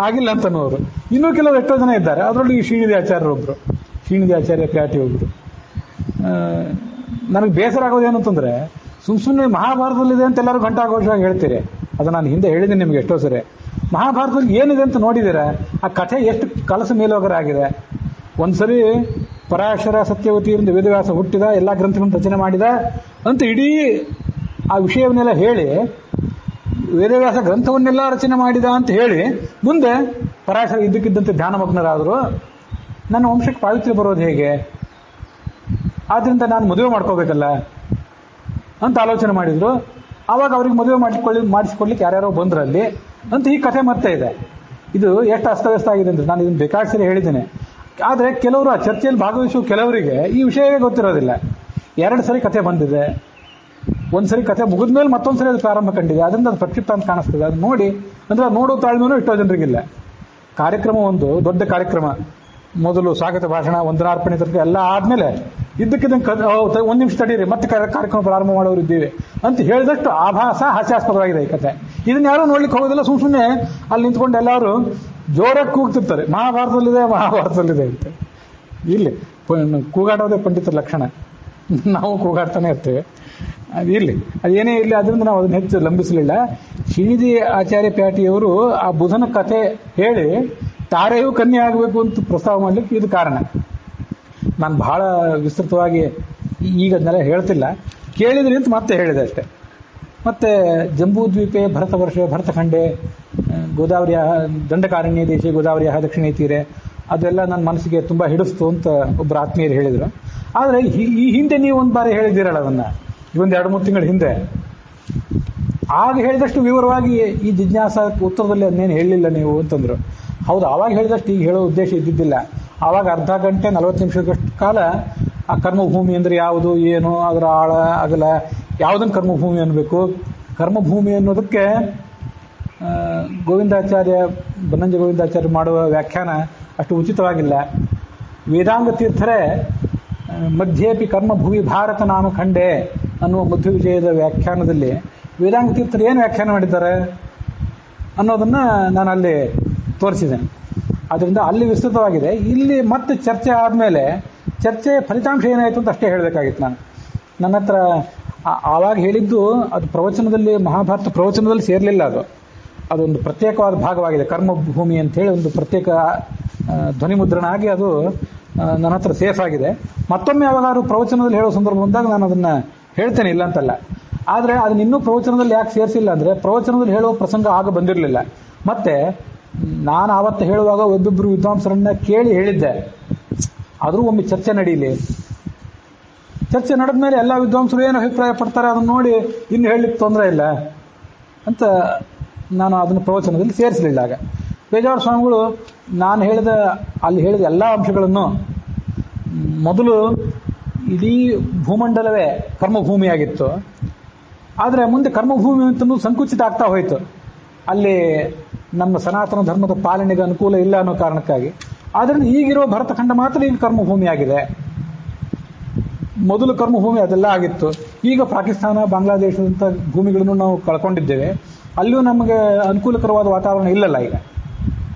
ಆಗಿಲ್ಲ ಅಂತನೋರು. ಇನ್ನೂ ಕೆಲವರು ಎಷ್ಟೋ ಜನ ಇದ್ದಾರೆ. ಅದರೊಳಗೆ ಈ ಶ್ರೀನಿಧಿ ಆಚಾರ್ಯರೊಬ್ಬರು, ಶ್ರೀನಿಧಿ ಆಚಾರ್ಯ ಪ್ಯಾಟಿ ಒಬ್ಬರು. ನನಗೆ ಬೇಸರ ಆಗೋದೇನು ಅಂತಂದರೆ, ಸುಮ್ಮನೆ ಮಹಾಭಾರತದಲ್ಲಿದೆ ಅಂತ ಎಲ್ಲರೂ ಘಂಟಾಘೋಷವಾಗಿ ಹೇಳ್ತೀರಿ. ಅದು ನಾನು ಹಿಂದೆ ಹೇಳಿದ್ದೀನಿ ನಿಮಗೆ ಎಷ್ಟೋ ಸರಿ. ಮಹಾಭಾರತದಲ್ಲಿ ಏನಿದೆ ಅಂತ ನೋಡಿದ್ದೀರಾ? ಆ ಕಥೆ ಎಷ್ಟು ಕಲಸ ಮೇಲೋಗರ ಆಗಿದೆ. ಒಂದ್ಸರಿ ಪರಾಶರ ಸತ್ಯವತಿಯಿಂದ ವೇದವ್ಯಾಸ ಹುಟ್ಟಿದ, ಎಲ್ಲ ಗ್ರಂಥಗಳನ್ನು ರಚನೆ ಮಾಡಿದ ಅಂತ ಇಡೀ ಆ ವಿಷಯವನ್ನೆಲ್ಲ ಹೇಳಿ, ವೇದವ್ಯಾಸ ಗ್ರಂಥವನ್ನೆಲ್ಲ ರಚನೆ ಮಾಡಿದ ಅಂತ ಹೇಳಿ, ಮುಂದೆ ಪರಾಶರ ಇದ್ದಕ್ಕಿದ್ದಂತೆ ಧ್ಯಾನಮಗ್ನರಾದರು. ನನ್ನ ವಂಶಕ್ಕೆ ಪಾವಿತ್ರ್ಯ ಬರೋದು ಹೇಗೆ? ಆದ್ದರಿಂದ ನಾನು ಮದುವೆ ಮಾಡ್ಕೋಬೇಕಲ್ಲ ಅಂತ ಆಲೋಚನೆ ಮಾಡಿದ್ರು. ಆವಾಗ ಅವ್ರಿಗೆ ಮದುವೆ ಮಾಡಿಸ್ಕೊಡ್ಲಿಕ್ಕೆ ಯಾರ್ಯಾರೋ ಬಂದ್ರಲ್ಲಿ ಅಂತ ಈ ಕಥೆ ಮತ್ತೆ ಇದೆ. ಇದು ಎಷ್ಟು ಅಸ್ತವ್ಯಸ್ತ ಆಗಿದೆ ಅಂದರೆ ನಾನು ಇದನ್ನು ಬೇಕಾದ ಸರಿ ಹೇಳಿದ್ದೇನೆ. ಆದರೆ ಕೆಲವರು ಆ ಚರ್ಚೆಯಲ್ಲಿ ಭಾಗವಹಿಸುವ ಕೆಲವರಿಗೆ ಈ ವಿಷಯವೇ ಗೊತ್ತಿರೋದಿಲ್ಲ. 2 ಸರಿ ಕಥೆ ಬಂದಿದೆ. ಒಂದು ಸರಿ ಕಥೆ ಮುಗಿದ ಮೇಲೆ ಮತ್ತೊಂದು ಸರಿ ಅದು ಪ್ರಾರಂಭ ಕಂಡಿದೆ. ಅದರಿಂದ ಅದು ಪ್ರಕ್ಷಿಪ್ತ ಅಂತ ಕಾಣಿಸ್ತದೆ. ಅದು ನೋಡಿ ಅಂದರೆ ನೋಡೋ ತಾಳ್ಮೆನೂ ಎಷ್ಟೋ ಜನರಿಗಿಲ್ಲ. ಕಾರ್ಯಕ್ರಮ ಒಂದು ದೊಡ್ಡ ಕಾರ್ಯಕ್ರಮ, ಮೊದಲು ಸ್ವಾಗತ ಭಾಷಣ, ವಂದನಾರ್ಪಣೆ ತನಕ ಎಲ್ಲ ಆದಮೇಲೆ ಇದ್ದಕ್ಕಿದ್ದಂಗೆ 1 ನಿಮಿಷ ತಡೀರಿ ಮತ್ತೆ ಕಾರ್ಯಕ್ರಮ ಪ್ರಾರಂಭ ಮಾಡೋರು ಇದ್ದೀವಿ ಅಂತ ಹೇಳಿದಷ್ಟು ಆಭಾಸ ಹಾಸ್ಯಾಸ್ಪದವಾಗಿದೆ ಈ ಕಥೆ. ಇದನ್ನ ಯಾರೂ ನೋಡ್ಲಿಕ್ಕೆ ಹೋಗೋದಿಲ್ಲ. ಸುಮ್ಮನೆ ಅಲ್ಲಿ ನಿಂತ್ಕೊಂಡು ಎಲ್ಲರೂ ಜೋರಾಗಿ ಕೂಗ್ತಿರ್ತಾರೆ, ಮಹಾಭಾರತದಲ್ಲಿದೆ ಮಹಾಭಾರತದಲ್ಲಿದೆ ಅಂತ. ಇಲ್ಲಿ ಕೂಗಾಡೋದೇ ಪಂಡಿತರ ಲಕ್ಷಣ. ನಾವು ಕೂಗಾಡ್ತಾನೆ ಇರ್ತೇವೆ. ಅದು ಇರಲಿ, ಅದೇನೇ ಇರಲಿ, ಅದರಿಂದ ನಾವು ಅದನ್ನ ಹೆಚ್ಚು ಲಂಬಿಸಲಿಲ್ಲ. ಶ್ರೀನಿಧಿ ಆಚಾರ್ಯ ಪ್ಯಾಟಿಯವರು ಆ ಬುಧನ ಕಥೆ ಹೇಳಿ ತಾರೆಯೂ ಕನ್ಯೆ ಆಗಬೇಕು ಅಂತ ಪ್ರಸ್ತಾವ ಮಾಡಲಿಕ್ಕೆ ಇದು ಕಾರಣ. ನಾನು ಬಹಳ ವಿಸ್ತೃತವಾಗಿ ಈಗ ಅದನ್ನೆಲ್ಲ ಹೇಳ್ತಿಲ್ಲ, ಕೇಳಿದ್ರಿ ಅಂತ ಮತ್ತೆ ಹೇಳಿದೆ ಅಷ್ಟೆ. ಮತ್ತೆ ಜಂಬೂದ್ವೀಪೆ ಭರತವರ್ಷೆ ಭರತಖಂಡೆ ಗೋದಾವರಿಯ ದಂಡಕಾರಣ್ಯ ದೇಶ ಗೋದಾವರಿಯ ದಕ್ಷಿಣ ತೀರೆ ಅದೆಲ್ಲ ನನ್ನ ಮನಸ್ಸಿಗೆ ತುಂಬ ಹಿಡಿಸ್ತು ಅಂತ ಒಬ್ಬರು ಆತ್ಮೀಯರು ಹೇಳಿದರು. ಆದರೆ ಈ ಹಿಂದೆ ನೀವು ಒಂದು ಬಾರಿ ಹೇಳಿದ್ದೀರಲ್ಲ ಅದನ್ನು, ಒಂದು 2-3 ತಿಂಗಳ ಹಿಂದೆ, ಆಗ ಹೇಳಿದಷ್ಟು ವಿವರವಾಗಿ ಈ ಜಿಜ್ಞಾಸ ಉತ್ತರದಲ್ಲಿ ಅದನ್ನೇನು ಹೇಳಲಿಲ್ಲ ನೀವು ಅಂತಂದರು. ಹೌದು, ಆವಾಗ ಹೇಳಿದಷ್ಟು ಈಗ ಹೇಳೋ ಉದ್ದೇಶ ಇದ್ದಿದ್ದಿಲ್ಲ. ಆವಾಗ ಅರ್ಧ ಗಂಟೆ 40 ನಿಮಿಷದಷ್ಟು ಕಾಲ ಆ ಕರ್ಮಭೂಮಿ ಅಂದರೆ ಯಾವುದು, ಏನು, ಅದರ ಆಳ ಅಗಲ, ಯಾವುದನ್ನು ಕರ್ಮಭೂಮಿ ಅನ್ನಬೇಕು. ಕರ್ಮಭೂಮಿ ಅನ್ನೋದಕ್ಕೆ ಗೋವಿಂದಾಚಾರ್ಯ, ಬನ್ನಂಜ ಗೋವಿಂದಾಚಾರ್ಯ ಮಾಡುವ ವ್ಯಾಖ್ಯಾನ ಅಷ್ಟು ಉಚಿತವಾಗಿಲ್ಲ. ವೇದಾಂಗ ತೀರ್ಥರೇ ಮಧ್ಯೇಪಿ ಕರ್ಮಭೂಮಿ ಭಾರತ ನಾನು ಖಂಡೆ ಅನ್ನುವ ಮಧ್ಯ ವಿಜಯದ ವ್ಯಾಖ್ಯಾನದಲ್ಲಿ ವೇದಾಂಗ ತೀರ್ಥರು ಏನು ವ್ಯಾಖ್ಯಾನ ಮಾಡಿದ್ದಾರೆ ಅನ್ನೋದನ್ನು ನಾನು ಅಲ್ಲಿ ತೋರಿಸಿದ್ದೇನೆ. ಅದರಿಂದ ಅಲ್ಲಿ ವಿಸ್ತೃತವಾಗಿದೆ. ಇಲ್ಲಿ ಮತ್ತೆ ಚರ್ಚೆ ಆದಮೇಲೆ ಚರ್ಚೆ ಫಲಿತಾಂಶ ಏನಾಯಿತು ಅಂತ ಅಷ್ಟೇ ಹೇಳಬೇಕಾಗಿತ್ತು. ನನ್ನ ಹತ್ರ ಆವಾಗ ಹೇಳಿದ್ದು ಅದು ಪ್ರವಚನದಲ್ಲಿ, ಮಹಾಭಾರತ ಪ್ರವಚನದಲ್ಲಿ ಸೇರಲಿಲ್ಲ. ಅದೊಂದು ಪ್ರತ್ಯೇಕವಾದ ಭಾಗವಾಗಿದೆ. ಕರ್ಮಭೂಮಿ ಅಂತೇಳಿ ಒಂದು ಪ್ರತ್ಯೇಕ ಧ್ವನಿ ಮುದ್ರಣ ಆಗಿ ಅದು ನನ್ನ ಹತ್ರ ಸೇಫ್ ಆಗಿದೆ. ಮತ್ತೊಮ್ಮೆ ಯಾವಾಗಾದ್ರು ಪ್ರವಚನದಲ್ಲಿ ಹೇಳೋ ಸಂದರ್ಭ ಬಂದಾಗ ನಾನು ಅದನ್ನು ಹೇಳ್ತೇನೆ, ಇಲ್ಲ ಅಂತಲ್ಲ. ಆದರೆ ಅದನ್ನ ಇನ್ನೂ ಪ್ರವಚನದಲ್ಲಿ ಯಾಕೆ ಸೇರಿಸಿಲ್ಲ ಅಂದರೆ, ಪ್ರವಚನದಲ್ಲಿ ಹೇಳುವ ಪ್ರಸಂಗ ಆಗ ಬಂದಿರಲಿಲ್ಲ. ಮತ್ತೆ ನಾನು ಆವತ್ತು ಹೇಳುವಾಗ ಒಬ್ಬೊಬ್ಬರು ವಿದ್ವಾಂಸರನ್ನ ಕೇಳಿ ಹೇಳಿದ್ದೆ, ಆದರೂ ಒಮ್ಮೆ ಚರ್ಚೆ ನಡೀಲಿ. ಚರ್ಚೆ ನಡೆದ ಮೇಲೆ ಎಲ್ಲ ವಿದ್ವಾಂಸರು ಏನು ಅಭಿಪ್ರಾಯ ಪಡ್ತಾರೆ ಅದನ್ನು ನೋಡಿ ಇನ್ನು ಹೇಳಲಿಕ್ಕೆ ತೊಂದರೆ ಇಲ್ಲ ಅಂತ ನಾನು ಅದನ್ನು ಪ್ರವಚನದಲ್ಲಿ ಸೇರಿಸಲಿಲ್ಲ. ಆಗ ಬೇಜಾವರ ಸ್ವಾಮಿಗಳು ನಾನು ಅಲ್ಲಿ ಹೇಳಿದ ಎಲ್ಲ ಅಂಶಗಳನ್ನು, ಮೊದಲು ಇಡೀ ಭೂಮಂಡಲವೇ ಕರ್ಮಭೂಮಿಯಾಗಿತ್ತು. ಆದರೆ ಮುಂದೆ ಕರ್ಮಭೂಮಿ ಅಂತಲೂ ಸಂಕುಚಿತ ಆಗ್ತಾ ಹೋಯಿತು. ಅಲ್ಲಿ ನಮ್ಮ ಸನಾತನ ಧರ್ಮದ ಪಾಲನೆಗೆ ಅನುಕೂಲ ಇಲ್ಲ ಅನ್ನೋ ಕಾರಣಕ್ಕಾಗಿ. ಆದ್ದರಿಂದ ಈಗಿರೋ ಭರತಖಂಡ ಮಾತ್ರ ಈಗ ಕರ್ಮಭೂಮಿ ಆಗಿದೆ. ಮೊದಲು ಕರ್ಮಭೂಮಿ ಅದೆಲ್ಲ ಆಗಿತ್ತು. ಈಗ ಪಾಕಿಸ್ತಾನ, ಬಾಂಗ್ಲಾದೇಶದಂಥ ಭೂಮಿಗಳನ್ನು ನಾವು ಕಳ್ಕೊಂಡಿದ್ದೇವೆ. ಅಲ್ಲಿಯೂ ನಮಗೆ ಅನುಕೂಲಕರವಾದ ವಾತಾವರಣ ಇಲ್ಲಲ್ಲ ಈಗ.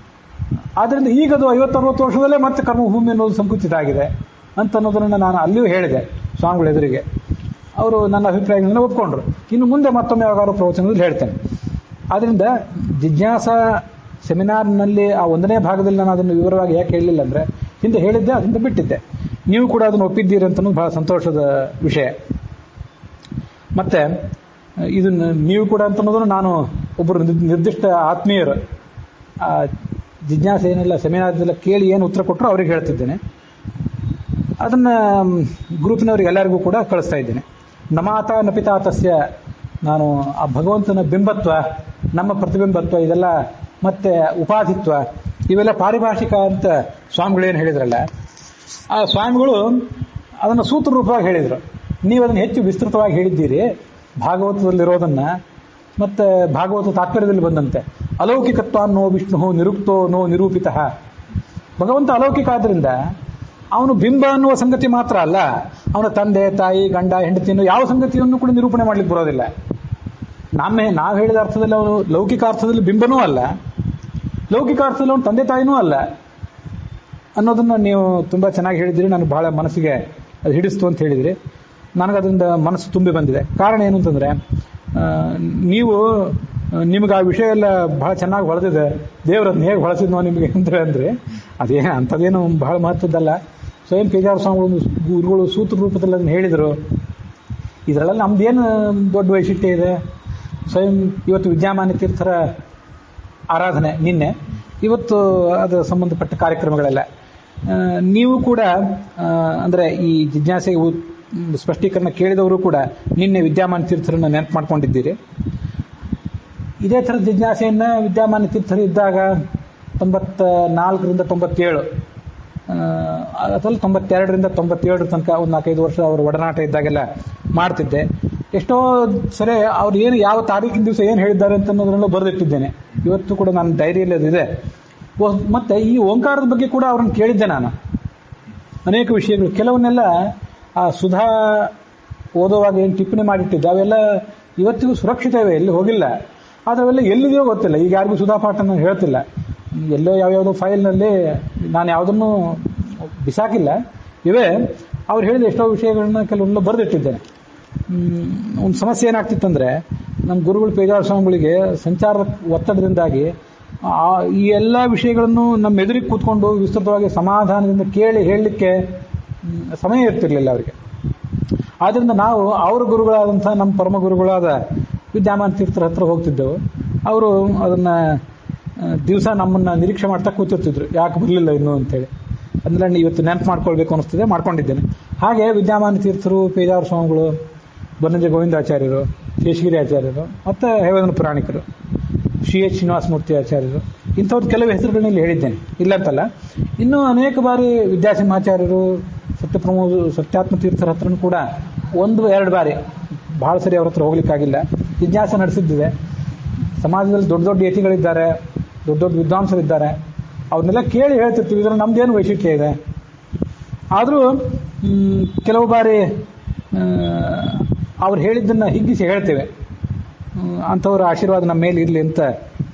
ಆದ್ದರಿಂದ ಈಗದು 50-60 ವರ್ಷದಲ್ಲೇ ಮತ್ತೆ ಕರ್ಮಭೂಮಿ ಅನ್ನೋದು ಸಂಕುಚಿತ ಆಗಿದೆ ಅಂತ ಅನ್ನೋದನ್ನು ನಾನು ಅಲ್ಲಿಯೂ ಹೇಳಿದೆ ಸ್ವಾಮಿಗಳ ಎದುರಿಗೆ. ಅವರು ನನ್ನ ಅಭಿಪ್ರಾಯಗಳನ್ನು ಒಪ್ಕೊಂಡ್ರು. ಇನ್ನು ಮುಂದೆ ಮತ್ತೊಮ್ಮೆ ಯಾವಾಗಾದ್ರೂ ಪ್ರವಚನದಲ್ಲಿ ಹೇಳ್ತೇನೆ. ಆದ್ದರಿಂದ ಜಿಜ್ಞಾಸ ಸೆಮಿನಾರ್ನಲ್ಲಿ ಆ 1ನೇ ಭಾಗದಲ್ಲಿ ನಾನು ಅದನ್ನು ವಿವರವಾಗಿ ಯಾಕೆ ಹೇಳಲಿಲ್ಲ ಅಂದರೆ, ಹಿಂದೆ ಹೇಳಿದ್ದೆ, ಅದರಿಂದ ಬಿಟ್ಟಿದ್ದೆ. ನೀವು ಕೂಡ ಅದನ್ನು ಒಪ್ಪಿದ್ದೀರಿ ಅಂತಲೂ ಬಹಳ ಸಂತೋಷದ ವಿಷಯ. ಮತ್ತು ಇದನ್ನು ನೀವು ಕೂಡ ಅಂತ ಅನ್ನೋದನ್ನು ನಾನು ಒಬ್ಬರು ನಿರ್ದಿಷ್ಟ ಆತ್ಮೀಯರು ಜಿಜ್ಞಾಸೆ ಏನಿಲ್ಲ ಸೆಮಿನಾರ್ದೆಲ್ಲ ಕೇಳಿ ಏನು ಉತ್ತರ ಕೊಟ್ಟರು ಅವ್ರಿಗೆ ಹೇಳ್ತಿದ್ದೇನೆ. ಅದನ್ನು ಗ್ರೂಪಿನವ್ರಿಗೆ ಎಲ್ಲರಿಗೂ ಕೂಡ ಕಳಿಸ್ತಾ ಇದ್ದೇನೆ. ನಮಾತ ನಪಿತಾ ತಸ್ಯ, ನಾನು ಆ ಭಗವಂತನ ಬಿಂಬತ್ವ, ನಮ್ಮ ಪ್ರತಿಬಿಂಬತ್ವ, ಇದೆಲ್ಲ ಮತ್ತೆ ಉಪಾಧಿತ್ವ, ಇವೆಲ್ಲ ಪಾರಿಭಾಷಿಕ ಅಂತ ಸ್ವಾಮಿಗಳೇನು ಹೇಳಿದ್ರಲ್ಲ, ಆ ಸ್ವಾಮಿಗಳು ಅದನ್ನು ಸೂತ್ರ ರೂಪವಾಗಿ ಹೇಳಿದರು. ನೀವು ಅದನ್ನು ಹೆಚ್ಚು ವಿಸ್ತೃತವಾಗಿ ಹೇಳಿದ್ದೀರಿ ಭಾಗವತದಲ್ಲಿರೋದನ್ನು. ಮತ್ತು ಭಾಗವತ ತಾತ್ಪರ್ಯದಲ್ಲಿ ಬಂದಂತೆ ಅಲೌಕಿಕತ್ವ ನೋ ವಿಷ್ಣು ನಿರುಕ್ತೋ ನೋ ನಿರೂಪಿತ. ಭಗವಂತ ಅಲೌಕಿಕ ಆದ್ದರಿಂದ ಅವನು ಬಿಂಬ ಅನ್ನುವ ಸಂಗತಿ ಮಾತ್ರ ಅಲ್ಲ, ಅವನ ತಂದೆ ತಾಯಿ ಗಂಡ ಹೆಂಡತಿಯನ್ನು ಯಾವ ಸಂಗತಿಯನ್ನು ಕೂಡ ನಿರೂಪಣೆ ಮಾಡ್ಲಿಕ್ಕೆ ಬರೋದಿಲ್ಲ. ನಾವು ಹೇಳಿದ ಅರ್ಥದಲ್ಲಿ ಅವನು ಲೌಕಿಕ ಅರ್ಥದಲ್ಲಿ ಬಿಂಬನೂ ಅಲ್ಲ, ಲೌಕಿಕ ಅರ್ಥದಲ್ಲಿ ಅವನು ತಂದೆ ತಾಯಿನೂ ಅಲ್ಲ ಅನ್ನೋದನ್ನು ನೀವು ತುಂಬ ಚೆನ್ನಾಗಿ ಹೇಳಿದಿರಿ. ನನಗೆ ಬಹಳ ಮನಸ್ಸಿಗೆ ಅದು ಹಿಡಿಸ್ತು ಅಂತ ಹೇಳಿದಿರಿ. ನನಗದರಿಂದ ಮನಸ್ಸು ತುಂಬಿ ಬಂದಿದೆ. ಕಾರಣ ಏನು ಅಂತಂದರೆ, ನೀವು ನಿಮ್ಗೆ ಆ ವಿಷಯ ಎಲ್ಲ ಬಹಳ ಚೆನ್ನಾಗಿ ಹೊಳೆದಿದೆ. ದೇವರನ್ನು ಹೇಗೆ ಹೊಳೆಸಿದ್ನೋ ನಿಮಗೆ ಅಂದರೆ ಅಂಥದ್ದೇನು ಬಹಳ ಮಹತ್ವದ್ದಲ್ಲ. ಸ್ವಯಂ ಪೇಜಾವರ ಸ್ವಾಮಿಗಳು ಗುರುಗಳು ಸೂತ್ರ ರೂಪದಲ್ಲಿ ಅದನ್ನು ಹೇಳಿದರು. ಇದರಲ್ಲೆಲ್ಲ ನಮ್ದೇನು ದೊಡ್ಡ ವೈಶಿಷ್ಟ್ಯ ಇದೆ. ಸ್ವಯಂ ಇವತ್ತು ವಿದ್ಯಾಮಾನ್ಯ ತೀರ್ಥರ ಆರಾಧನೆ ನಿನ್ನೆ, ಇವತ್ತು ಅದರ ಸಂಬಂಧಪಟ್ಟ ಕಾರ್ಯಕ್ರಮಗಳೆಲ್ಲ ನೀವು ಕೂಡ ಅಂದರೆ ಈ ಜಿಜ್ಞಾಸೆಗೆ ಸ್ಪಷ್ಟೀಕರಣ ಕೇಳಿದವರು ಕೂಡ ನಿನ್ನೆ ವಿದ್ಯಾಮಾನ್ಯ ತೀರ್ಥರನ್ನು ನೆನಪು ಮಾಡ್ಕೊಂಡಿದ್ದೀರಿ. ಇದೇ ಥರದ ಜಿಜ್ಞಾಸೆಯನ್ನು ವಿದ್ಯಾಮಾನ್ಯ ತೀರ್ಥರು ಇದ್ದಾಗ 94ರಿಂದ 97 ಅಥವಾ 92ರಿಂದ 97 ತನಕ ಒಂದು 4-5 ವರ್ಷ ಅವರು ಒಡನಾಟ ಇದ್ದಾಗೆಲ್ಲ ಮಾಡ್ತಿದ್ದೆ. ಎಷ್ಟೋ ಸರಿ ಅವ್ರು ಏನು ಯಾವ ತಾರೀಕಿನ ದಿವಸ ಏನು ಹೇಳಿದ್ದಾರೆ ಅಂತ ಅನ್ನೋದ್ರಲ್ಲೂ ಬರೆದಿಟ್ಟಿದ್ದೇನೆ. ಇವತ್ತು ಕೂಡ ನನ್ನ ಡೈರಿಯಲ್ಲಿ ಅದಿದೆ. ಮತ್ತು ಈ ಓಂಕಾರದ ಬಗ್ಗೆ ಕೂಡ ಅವ್ರನ್ನ ಕೇಳಿದ್ದೆ ನಾನು. ಅನೇಕ ವಿಷಯಗಳು ಕೆಲವನ್ನೆಲ್ಲ ಆ ಸುಧಾ ಓದುವಾಗ ಏನು ಟಿಪ್ಪಣಿ ಮಾಡಿಟ್ಟಿದ್ದೆ ಅವೆಲ್ಲ ಇವತ್ತಿಗೂ ಸುರಕ್ಷಿತ ಇವೆ, ಎಲ್ಲಿ ಹೋಗಿಲ್ಲ. ಆದರೆ ಅವೆಲ್ಲ ಎಲ್ಲಿದೆಯೋ ಗೊತ್ತಿಲ್ಲ. ಈಗ ಯಾರಿಗೂ ಸುಧಾ ಪಾಠ ನಾನು ಹೇಳ್ತಿಲ್ಲ. ಎಲ್ಲೋ ಯಾವ್ಯಾವುದೋ ಫೈಲ್ನಲ್ಲಿ ನಾನು ಯಾವುದನ್ನು ಬಿಸಾಕಿಲ್ಲ, ಇವೆ. ಅವ್ರು ಹೇಳಿದ ಎಷ್ಟೋ ವಿಷಯಗಳನ್ನ ಕೆಲವೊಂದು ಬರೆದಿಟ್ಟಿದ್ದೇನೆ. ಒಂದು ಸಮಸ್ಯೆ ಏನಾಗ್ತಿತ್ತಂದರೆ, ನಮ್ಮ ಗುರುಗಳು ಪೇಜಾವರ ಸ್ವಾಮಿಗಳಿಗೆ ಸಂಚಾರದ ಒತ್ತಡದಿಂದಾಗಿ ಈ ಎಲ್ಲ ವಿಷಯಗಳನ್ನು ನಮ್ಮ ಎದುರಿಗೆ ಕೂತ್ಕೊಂಡು ವಿಸ್ತೃತವಾಗಿ ಸಮಾಧಾನದಿಂದ ಕೇಳಿ ಹೇಳಲಿಕ್ಕೆ ಸಮಯ ಇರ್ತಿರ್ಲಿಲ್ಲ ಅವರಿಗೆ. ಆದ್ದರಿಂದ ನಾವು ಅವ್ರ ಗುರುಗಳಾದಂಥ ನಮ್ಮ ಪರಮ ಗುರುಗಳಾದ ವಿದ್ಯಾಮಾನ್ಯ ತೀರ್ಥರ ಹತ್ರ ಹೋಗ್ತಿದ್ದೆವು. ಅವರು ಅದನ್ನು ದಿವಸ ನಮ್ಮನ್ನು ನಿರೀಕ್ಷೆ ಮಾಡ್ತಾ ಕೂತಿರ್ತಿದ್ರು, ಯಾಕೆ ಬರಲಿಲ್ಲ ಇನ್ನೂ ಅಂತೇಳಿ. ಅದನ್ನೆಲ್ಲ ಇವತ್ತು ನೆನಪು ಮಾಡ್ಕೊಳ್ಬೇಕು ಅನ್ನಿಸ್ತಿದೆ, ಮಾಡ್ಕೊಂಡಿದ್ದೇನೆ. ಹಾಗೆ ವಿದ್ಯಾಮಾನ್ಯ ತೀರ್ಥರು, ಪೇಜಾವರ ಸ್ವಾಮಿಗಳು, ಬನ್ನಂಜ ಗೋವಿಂದಾಚಾರ್ಯರು, ಶೇಷಗಿರಿ ಆಚಾರ್ಯರು, ಮತ್ತು ಹೇವದನ ಪುರಾಣಿಕರು, ಶ್ರೀ ಎಚ್ ಶ್ರೀನಿವಾಸಮೂರ್ತಿ ಆಚಾರ್ಯರು, ಇಂಥವ್ರು ಕೆಲವು ಹೆಸರುಗಳನ್ನ ಇಲ್ಲಿ ಹೇಳಿದ್ದೇನೆ, ಇಲ್ಲಂತಲ್ಲ. ಇನ್ನೂ ಅನೇಕ ಬಾರಿ ವಿದ್ಯಾಸಿಂಹಾಚಾರ್ಯರು, ಸತ್ಯಾತ್ಮ ತೀರ್ಥರ ಹತ್ರನೂ ಕೂಡ 1-2 ಬಾರಿ, ಭಾಳ ಸರಿ ಅವ್ರ ಹತ್ರ ಹೋಗ್ಲಿಕ್ಕಾಗಿಲ್ಲ, ಜಿಜ್ಞಾಸೆ ನಡೆಸಿದ್ದಿದೆ. ಸಮಾಜದಲ್ಲಿ ದೊಡ್ಡ ದೊಡ್ಡ ಯತಿಗಳಿದ್ದಾರೆ, ದೊಡ್ಡ ದೊಡ್ಡ ವಿದ್ವಾಂಸರಿದ್ದಾರೆ, ಅವ್ರನ್ನೆಲ್ಲ ಕೇಳಿ ಹೇಳ್ತಿರ್ತೀವಿ. ಇದರಲ್ಲಿ ನಮ್ದೇನು ವೈಶಿಷ್ಟ್ಯ ಇದೆ. ಆದರೂ ಕೆಲವು ಬಾರಿ ಅವ್ರು ಹೇಳಿದ್ದನ್ನು ಹಿಗ್ಗಿಸಿ ಹೇಳ್ತೇವೆ. ಅಂಥವ್ರ ಆಶೀರ್ವಾದ ನಮ್ಮ ಮೇಲೆ ಇರಲಿ ಅಂತ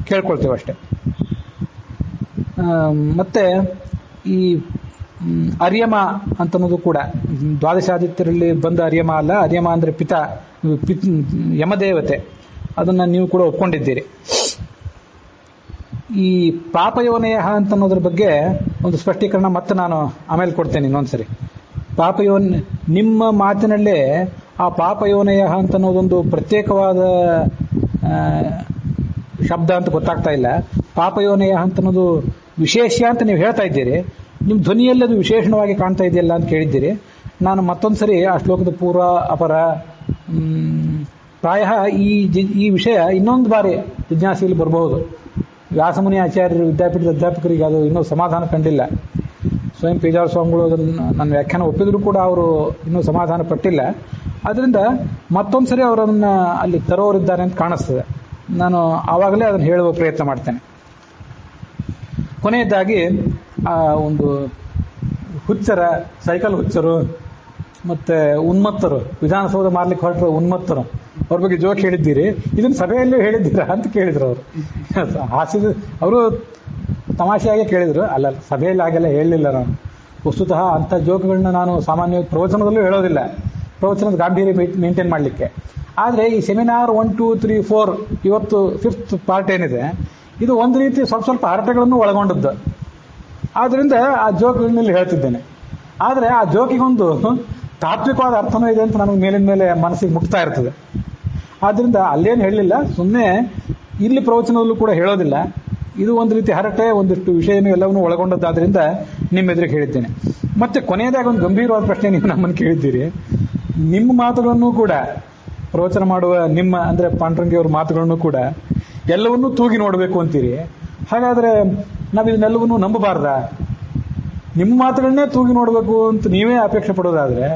ಕೇಳ್ಕೊಳ್ತೇವೆ ಅಷ್ಟೆ. ಮತ್ತು ಈ ಅರ್ಯಮ ಅಂತನ್ನೋದು ಕೂಡ ದ್ವಾದಶಾದಿತ್ಯರಲ್ಲಿ ಬಂದ ಅರ್ಯಮ ಅಲ್ಲ. ಅರ್ಯಮ ಅಂದರೆ ಯಮದೇವತೆ. ಅದನ್ನು ನೀವು ಕೂಡ ಒಪ್ಕೊಂಡಿದ್ದೀರಿ. ಈ ಪಾಪಯೋನಯ ಅಂತನ್ನೋದ್ರ ಬಗ್ಗೆ ಒಂದು ಸ್ಪಷ್ಟೀಕರಣ ಮತ್ತೆ ನಾನು ಆಮೇಲೆ ಕೊಡ್ತೇನೆ ಇನ್ನೊಂದ್ಸರಿ. ನಿಮ್ಮ ಮಾತಿನಲ್ಲೇ ಆ ಪಾಪಯೋನಯ ಅಂತನ್ನೋದೊಂದು ಪ್ರತ್ಯೇಕವಾದ ಶಬ್ದ ಅಂತ ಗೊತ್ತಾಗ್ತಾ ಇಲ್ಲ. ಪಾಪಯೋನಯ ಅಂತನ್ನೋದು ವಿಶೇಷ ಅಂತ ನೀವು ಹೇಳ್ತಾ ಇದ್ದೀರಿ. ನಿಮ್ಮ ಧ್ವನಿಯಲ್ಲಿ ಅದು ವಿಶೇಷಣವಾಗಿ ಕಾಣ್ತಾ ಇದೆಯಲ್ಲ ಅಂತ ಕೇಳಿದ್ದೀರಿ. ನಾನು ಮತ್ತೊಂದು ಸರಿ ಆ ಶ್ಲೋಕದ ಪೂರ್ವ ಅಪರ ಪ್ರಾಯ ಈ ವಿಷಯ ಇನ್ನೊಂದು ಬಾರಿ ಜಿಜ್ಞಾಸೆಯಲ್ಲಿ ಬರಬಹುದು. ವ್ಯಾಸಮುನಿ ಆಚಾರ್ಯರು ವಿದ್ಯಾಪೀಠದ ಅಧ್ಯಾಪಕರಿಗೆ ಅದು ಇನ್ನೂ ಸಮಾಧಾನ ಕಂಡಿಲ್ಲ. ಸ್ವಯಂ ಪೇಜಾವರ ಸ್ವಾಮಿಗಳು ಅದನ್ನು ನನ್ನ ವ್ಯಾಖ್ಯಾನ ಒಪ್ಪಿದರೂ ಕೂಡ ಅವರು ಇನ್ನೂ ಸಮಾಧಾನ ಪಟ್ಟಿಲ್ಲ. ಆದ್ದರಿಂದ ಮತ್ತೊಂದು ಸರಿ ಅವರನ್ನು ಅಲ್ಲಿ ತರೋರಿದ್ದಾರೆ ಅಂತ ಕಾಣಿಸ್ತದೆ. ನಾನು ಆವಾಗಲೇ ಅದನ್ನು ಹೇಳುವ ಪ್ರಯತ್ನ ಮಾಡ್ತೇನೆ. ಕೊನೆಯದಾಗಿ ಒಂದು ಸೈಕಲ್ ಹುಚ್ಚರು ಮತ್ತು ಉನ್ಮತ್ತರು, ವಿಧಾನಸೌಧ ಮಾರ್ಲಿಕ್ಕೆ ಹೊರಟರು ಉನ್ಮತ್ತರು, ಅವ್ರ ಬಗ್ಗೆ ಜೋಕ್ ಹೇಳಿದ್ದೀರಿ. ಇದನ್ನು ಸಭೆಯಲ್ಲೂ ಹೇಳಿದ್ದೀರಾ ಅಂತ ಕೇಳಿದ್ರು ಅವರು. ಅವರು ತಮಾಷೆಯಾಗೆ ಕೇಳಿದರು. ಅಲ್ಲ, ಸಭೆಯಲ್ಲಿ ಹಾಗೆಲ್ಲ ಹೇಳಲಿಲ್ಲ ನಾನು. ವಸ್ತುತಃ ಅಂಥ ಜೋಕ್ಗಳನ್ನ ನಾನು ಸಾಮಾನ್ಯವಾಗಿ ಪ್ರವಚನದಲ್ಲೂ ಹೇಳೋದಿಲ್ಲ, ಪ್ರವಚನದ ಗಾಂಭೀರ್ಯ ಮೇಂಟೈನ್ ಮಾಡಲಿಕ್ಕೆ. ಆದರೆ ಈ ಸೆಮಿನಾರ್ 1, 2, 3, 4 ಇವತ್ತು 5th ಪಾರ್ಟ್ ಏನಿದೆ, ಇದು ಒಂದು ರೀತಿ ಸ್ವಲ್ಪ ಹರಟೆಗಳನ್ನು ಒಳಗೊಂಡದ್ದು. ಆದ್ದರಿಂದ ಆ ಜೋಕ್ಗಳಲ್ಲಿ ಹೇಳ್ತಿದ್ದೇನೆ. ಆದರೆ ಆ ಜೋಕಿಗೊಂದು ತಾತ್ವಿಕವಾದ ಅರ್ಥನೂ ಇದೆ ಅಂತ ನನಗೆ ಮೇಲಿನ ಮೇಲೆ ಮನಸ್ಸಿಗೆ ಮುಟ್ತಾ ಇರ್ತದೆ. ಆದ್ದರಿಂದ ಅಲ್ಲೇನು ಹೇಳಲಿಲ್ಲ, ಸುಮ್ಮನೆ ಇಲ್ಲಿ ಪ್ರವಚನದಲ್ಲೂ ಕೂಡ ಹೇಳೋದಿಲ್ಲ. ಇದು ಒಂದು ರೀತಿ ಹರಟೆ, ಒಂದಿಷ್ಟು ವಿಷಯನೂ ಎಲ್ಲವನ್ನೂ ಒಳಗೊಂಡದ್ದಾದ್ರಿಂದ ನಿಮ್ಮ ಎದುರಿಗೆ ಹೇಳಿದ್ದೇನೆ. ಮತ್ತೆ ಕೊನೆಯದಾಗಿ ಒಂದು ಗಂಭೀರವಾದ ಪ್ರಶ್ನೆ ನೀವು ನಮ್ಮನ್ನು ಕೇಳಿದ್ದೀರಿ. ನಿಮ್ಮ ಮಾತುಗಳನ್ನು ಕೂಡ, ಪ್ರವಚನ ಮಾಡುವ ನಿಮ್ಮ ಅಂದರೆ ಪಾಂಡುರಂಗಿಯವ್ರ ಮಾತುಗಳನ್ನು ಕೂಡ ಎಲ್ಲವನ್ನೂ ತೂಗಿ ನೋಡಬೇಕು ಅಂತೀರಿ. ಹಾಗಾದರೆ ನಾವು ಇದನ್ನೆಲ್ಲವನ್ನೂ ನಂಬಬಾರ್ದಾ? ನಿಮ್ಮ ಮಾತುಗಳನ್ನೇ ತೂಗಿ ನೋಡಬೇಕು ಅಂತ ನೀವೇ ಅಪೇಕ್ಷೆ ಪಡೋದಾದರೆ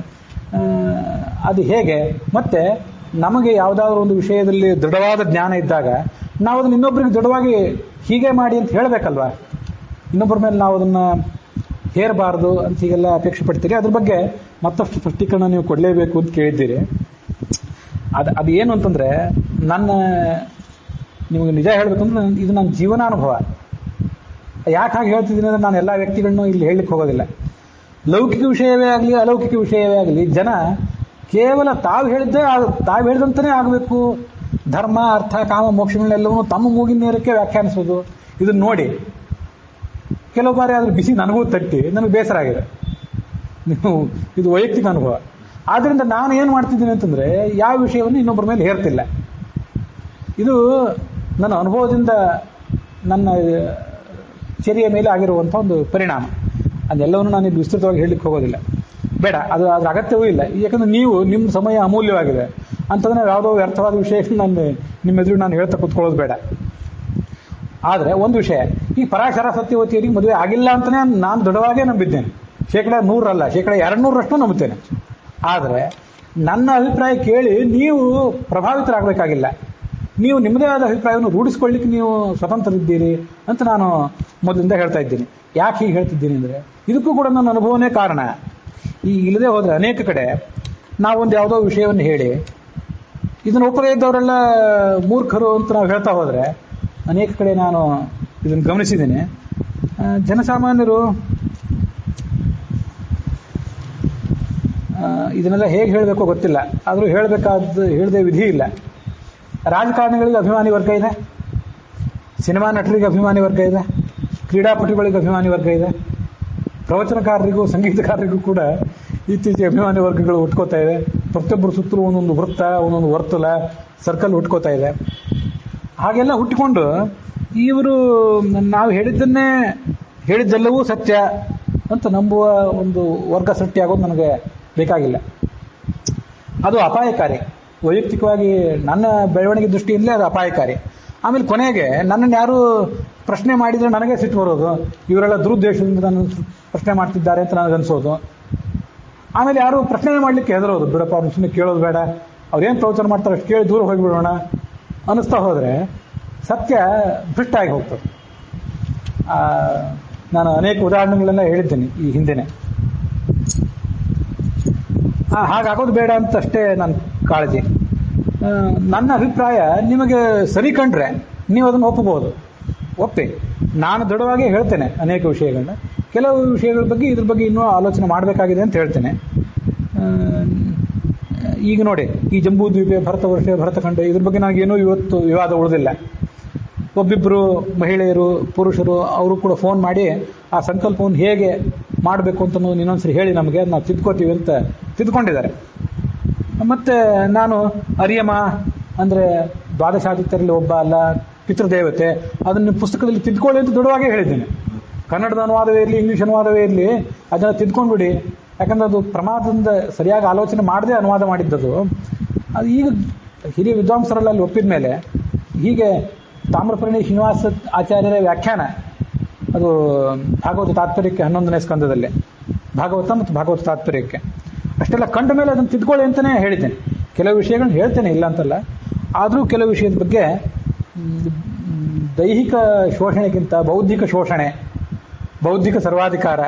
ಅದು ಹೇಗೆ? ಮತ್ತೆ ನಮಗೆ ಯಾವುದಾದ್ರೂ ಒಂದು ವಿಷಯದಲ್ಲಿ ದೃಢವಾದ ಜ್ಞಾನ ಇದ್ದಾಗ ನಾವು ಅದನ್ನು ಇನ್ನೊಬ್ಬರಿಗೆ ದೃಢವಾಗಿ ಹೀಗೆ ಮಾಡಿ ಅಂತ ಹೇಳಬೇಕಲ್ವಾ? ಇನ್ನೊಬ್ಬರ ಮೇಲೆ ನಾವು ಅದನ್ನು ಹೇರಬಾರ್ದು ಅಂತ ಹೀಗೆಲ್ಲ ಅಪೇಕ್ಷೆ ಪಡ್ತೀರಿ. ಅದ್ರ ಬಗ್ಗೆ ಮತ್ತಷ್ಟು ಸ್ಪಷ್ಟೀಕರಣ ನೀವು ಕೊಡಲೇಬೇಕು ಅಂತ ಕೇಳಿದ್ದೀರಿ. ಅದು ಏನು ಅಂತಂದರೆ, ನಿಮಗೆ ನಿಜ ಹೇಳಬೇಕಂದ್ರೆ ಇದು ನನ್ನ ಜೀವನಾನುಭವ. ಯಾಕೆ ಹಾಗೆ ಹೇಳ್ತಿದ್ದೀನಿ ಅಂದರೆ, ನಾನು ಎಲ್ಲ ವ್ಯಕ್ತಿಗಳನ್ನೂ ಇಲ್ಲಿ ಹೇಳಲಿಕ್ಕೆ ಹೋಗೋದಿಲ್ಲ. ಲೌಕಿಕ ವಿಷಯವೇ ಆಗಲಿ ಅಲೌಕಿಕ ವಿಷಯವೇ ಆಗಲಿ, ಜನ ಕೇವಲ ತಾವು ಹೇಳಿದಂತಲೇ ಆಗಬೇಕು, ಧರ್ಮ ಅರ್ಥ ಕಾಮ ಮೋಕ್ಷಗಳನ್ನೆಲ್ಲವನ್ನೂ ತಮ್ಮ ಮೂಗಿನ ನೇರಕ್ಕೆ ವ್ಯಾಖ್ಯಾನಿಸೋದು. ಇದನ್ನು ನೋಡಿ ಕೆಲವು ಬಾರಿ ಅದ್ರ ಬಿಸಿ ನನಗೂ ತಟ್ಟಿ ನನಗೆ ಬೇಸರ ಆಗಿದೆ. ಇದು ವೈಯಕ್ತಿಕ ಅನುಭವ. ಆದ್ದರಿಂದ ನಾನು ಏನು ಮಾಡ್ತಿದ್ದೀನಿ ಅಂತಂದರೆ, ಯಾವ ವಿಷಯವನ್ನು ಇನ್ನೊಬ್ಬರ ಮೇಲೆ ಹೇರ್ತಿಲ್ಲ. ಇದು ನನ್ನ ಅನುಭವದಿಂದ, ನನ್ನ ಚರ್ಯೆಯ ಮೇಲೆ ಆಗಿರುವಂಥ ಒಂದು ಪರಿಣಾಮ. ಅದೆಲ್ಲವನ್ನು ನಾನು ಇಲ್ಲಿ ವಿಸ್ತೃತವಾಗಿ ಹೇಳಲಿಕ್ಕೆ ಹೋಗೋದಿಲ್ಲ, ಬೇಡ, ಅದರ ಅಗತ್ಯವೂ ಇಲ್ಲ. ಯಾಕಂದರೆ ನಿಮ್ಮ ಸಮಯ ಅಮೂಲ್ಯವಾಗಿದೆ ಅಂತಂದರೆ ಯಾವುದೋ ವ್ಯರ್ಥವಾದ ವಿಷಯಗಳು ನಿಮ್ಮ ಎದುರು ನಾನು ಹೇಳ್ತಾ ಕೂತ್ಕೊಳ್ಳೋದು ಬೇಡ. ಆದರೆ ಒಂದು ವಿಷಯ, ಈ ಪರಾಶರ ಸತ್ಯವತಿಯರಿಗೆ ಮದುವೆ ಆಗಿಲ್ಲ ಅಂತಲೇ ನಾನು ದೃಢವಾಗೇ ನಂಬಿದ್ದೇನೆ. 100% ಅಲ್ಲ, 200% ನಂಬುತ್ತೇನೆ. ಆದರೆ ನನ್ನ ಅಭಿಪ್ರಾಯ ಕೇಳಿ ನೀವು ಪ್ರಭಾವಿತರಾಗಬೇಕಾಗಿಲ್ಲ. ನೀವು ನಿಮ್ಮದೇ ಆದ ಅಭಿಪ್ರಾಯವನ್ನು ರೂಢಿಸ್ಕೊಳ್ಳಿಕ್ಕೆ ನೀವು ಸ್ವತಂತ್ರರಿದ್ದೀರಿ ಅಂತ ನಾನು ಮೊದಲಿಂದ ಹೇಳ್ತಾ ಇದ್ದೀನಿ. ಯಾಕೆ ಹೀಗೆ ಹೇಳ್ತಿದ್ದೀನಿ ಅಂದರೆ, ಇದಕ್ಕೂ ಕೂಡ ನನ್ನ ಅನುಭವನೇ ಕಾರಣ. ಇಲ್ಲದೆ ಹೋದರೆ ಅನೇಕ ಕಡೆ ನಾವೊಂದು ಯಾವುದೋ ವಿಷಯವನ್ನು ಹೇಳಿ ಇದನ್ನು ಒಪ್ಪದೇ ಇದ್ದವರೆಲ್ಲ ಮೂರ್ಖರು ಅಂತ ನಾವು ಹೇಳ್ತಾ ಹೋದರೆ, ಅನೇಕ ಕಡೆ ನಾನು ಇದನ್ನು ಗಮನಿಸಿದ್ದೀನಿ. ಜನಸಾಮಾನ್ಯರು ಇದನ್ನೆಲ್ಲ ಹೇಗೆ ಹೇಳಬೇಕೋ ಗೊತ್ತಿಲ್ಲ, ಆದರೂ ಹೇಳದೆ ವಿಧಿ ಇಲ್ಲ. ರಾಜಕಾರಣಿಗಳಿಗೆ ಅಭಿಮಾನಿ ವರ್ಗ ಇದೆ, ಸಿನಿಮಾ ನಟರಿಗೆ ಅಭಿಮಾನಿ ವರ್ಗ ಇದೆ, ಕ್ರೀಡಾಪಟುಗಳಿಗೆ ಅಭಿಮಾನಿ ವರ್ಗ ಇದೆ, ಪ್ರವಚನಕಾರರಿಗೂ ಸಂಗೀತಕಾರರಿಗೂ ಕೂಡ ಇತ್ತೀಚೆಗೆ ಅಭಿಮಾನಿ ವರ್ಗಗಳು ಹುಟ್ಕೋತಾ ಇದೆ. ಪ್ರತಿಯೊಬ್ಬರು ಸುತ್ತಲೂ ಒಂದೊಂದು ವೃತ್ತ, ಒಂದೊಂದು ವರ್ತುಲ, ಸರ್ಕಲ್ ಹುಟ್ಕೋತಾ ಇದೆ. ಹಾಗೆಲ್ಲ ಹುಟ್ಟಿಕೊಂಡು ಇವರು ನಾವು ಹೇಳಿದ್ದೆಲ್ಲವೂ ಸತ್ಯ ಅಂತ ನಂಬುವ ಒಂದು ವರ್ಗ ಸೃಷ್ಟಿಯಾಗೋದು ನನಗೆ ಬೇಕಾಗಿಲ್ಲ. ಅದು ಅಪಾಯಕಾರಿ. ವೈಯಕ್ತಿಕವಾಗಿ ನನ್ನ ಬೆಳವಣಿಗೆ ದೃಷ್ಟಿಯಿಂದಲೇ ಅದು ಅಪಾಯಕಾರಿ. ಆಮೇಲೆ ಕೊನೆಗೆ ನನ್ನನ್ನು ಯಾರು ಪ್ರಶ್ನೆ ಮಾಡಿದರೆ ನನಗೆ ಸಿಟ್ಟು ಬರೋದು, ಇವರೆಲ್ಲ ದುರುದ್ದೇಶದಿಂದ ನಾನು ಪ್ರಶ್ನೆ ಮಾಡ್ತಿದ್ದಾರೆ ಅಂತ ನನಗನ್ಸೋದು. ಆಮೇಲೆ ಯಾರು ಪ್ರಶ್ನೆ ಮಾಡಲಿಕ್ಕೆ ಹೆದರೋದು, ಬಿಡಪ್ಪ ಅವ್ರನ್ನ ಸುಮ್ಮನೆ ಕೇಳೋದು ಬೇಡ, ಅವ್ರೇನು ಪ್ರವಚನ ಮಾಡ್ತಾರೆ ಅಷ್ಟು ಕೇಳಿ ದೂರ ಹೋಗಿಬಿಡೋಣ ಅನ್ನಿಸ್ತಾ ಹೋದರೆ ಸತ್ಯ ಭ್ರಷ್ಟಾಗಿ ಹೋಗ್ತದೆ. ನಾನು ಅನೇಕ ಉದಾಹರಣೆಗಳೆಲ್ಲ ಹೇಳಿದ್ದೇನೆ ಈ ಹಿಂದೆನೆ. ಹಾಗಾಗೋದು ಬೇಡ ಅಂತ ಅಷ್ಟೇ ನನ್ನ ಕಾಳಜಿ. ನನ್ನ ಅಭಿಪ್ರಾಯ ನಿಮಗೆ ಸರಿ ಕಂಡ್ರೆ ನೀವು ಅದನ್ನು ಒಪ್ಪಬಹುದು, ಒಪ್ಪಿ. ನಾನು ದೃಢವಾಗಿ ಹೇಳ್ತೇನೆ ಅನೇಕ ವಿಷಯಗಳನ್ನ. ಕೆಲವು ವಿಷಯಗಳ ಬಗ್ಗೆ ಇದ್ರ ಬಗ್ಗೆ ಇನ್ನೂ ಆಲೋಚನೆ ಮಾಡಬೇಕಾಗಿದೆ ಅಂತ ಹೇಳ್ತೇನೆ. ಈಗ ನೋಡಿ, ಈ ಜಂಬೂದ್ವೀಪ, ಭರತವರ್ಷ, ಭರತಖಂಡ, ಇದ್ರ ಬಗ್ಗೆ ನನಗೇನೂ ಇವತ್ತು ವಿವಾದ ಉಳಿದಿಲ್ಲ. ಒಬ್ಬಿಬ್ಬರು ಮಹಿಳೆಯರು, ಪುರುಷರು ಅವರು ಕೂಡ ಫೋನ್ ಮಾಡಿ ಆ ಸಂಕಲ್ಪವನ್ನು ಹೇಗೆ ಮಾಡಬೇಕು ಅಂತ ಇನ್ನೊಂದ್ಸರಿ ಹೇಳಿ ನಮಗೆ, ನಾವು ತಿದ್ಕೋತೀವಿ ಅಂತ ತಿದ್ಕೊಂಡಿದ್ದಾರೆ. ಮತ್ತು ನಾನು ಅರಿಯಮ ಅಂದರೆ ದ್ವಾದಶಾದಿತ್ಯರಲ್ಲಿ ಒಬ್ಬ ಅಲ್ಲ, ಪಿತೃದೇವತೆ, ಅದನ್ನು ಪುಸ್ತಕದಲ್ಲಿ ತಿದ್ಕೊಳ್ಳಿ ಅಂತ ದೃಢವಾಗೇ ಹೇಳಿದ್ದೇನೆ. ಕನ್ನಡದ ಅನುವಾದವೇ ಇರಲಿ, ಇಂಗ್ಲೀಷ್ ಅನುವಾದವೇ ಇರಲಿ, ಅದನ್ನು ತಿದ್ಕೊಂಡ್ಬಿಡಿ. ಯಾಕಂದರೆ ಅದು ಪ್ರಮಾದದಿಂದ ಸರಿಯಾಗಿ ಆಲೋಚನೆ ಮಾಡದೆ ಅನುವಾದ ಮಾಡಿದ್ದದು. ಅದು ಈಗ ಹಿರಿಯ ವಿದ್ವಾಂಸರೆಲ್ಲ ಅಲ್ಲಿ ಒಪ್ಪಿದ ಮೇಲೆ ಹೀಗೆ ತಾಮ್ರಪರ್ಣಿ ಶ್ರೀನಿವಾಸ ಆಚಾರ್ಯರ ವ್ಯಾಖ್ಯಾನ, ಅದು ಭಾಗವತ ತಾತ್ಪರ್ಯಕ್ಕೆ 11ನೇ ಸ್ಕಂದದಲ್ಲಿ, ಭಾಗವತ ಮತ್ತು ಭಾಗವತ ತಾತ್ಪರ್ಯಕ್ಕೆ ಅಷ್ಟೆಲ್ಲ ಕಂಡ ಮೇಲೆ ಅದನ್ನು ತಿದ್ಕೊಳ್ಳಿ ಅಂತಲೇ ಹೇಳಿದ್ದೇನೆ. ಕೆಲವು ವಿಷಯಗಳನ್ನ ಹೇಳ್ತೇನೆ, ಇಲ್ಲ ಅಂತಲ್ಲ. ಆದರೂ ಕೆಲವು ವಿಷಯದ ಬಗ್ಗೆ ದೈಹಿಕ ಶೋಷಣೆಗಿಂತ ಬೌದ್ಧಿಕ ಶೋಷಣೆ, ಬೌದ್ಧಿಕ ಸರ್ವಾಧಿಕಾರ,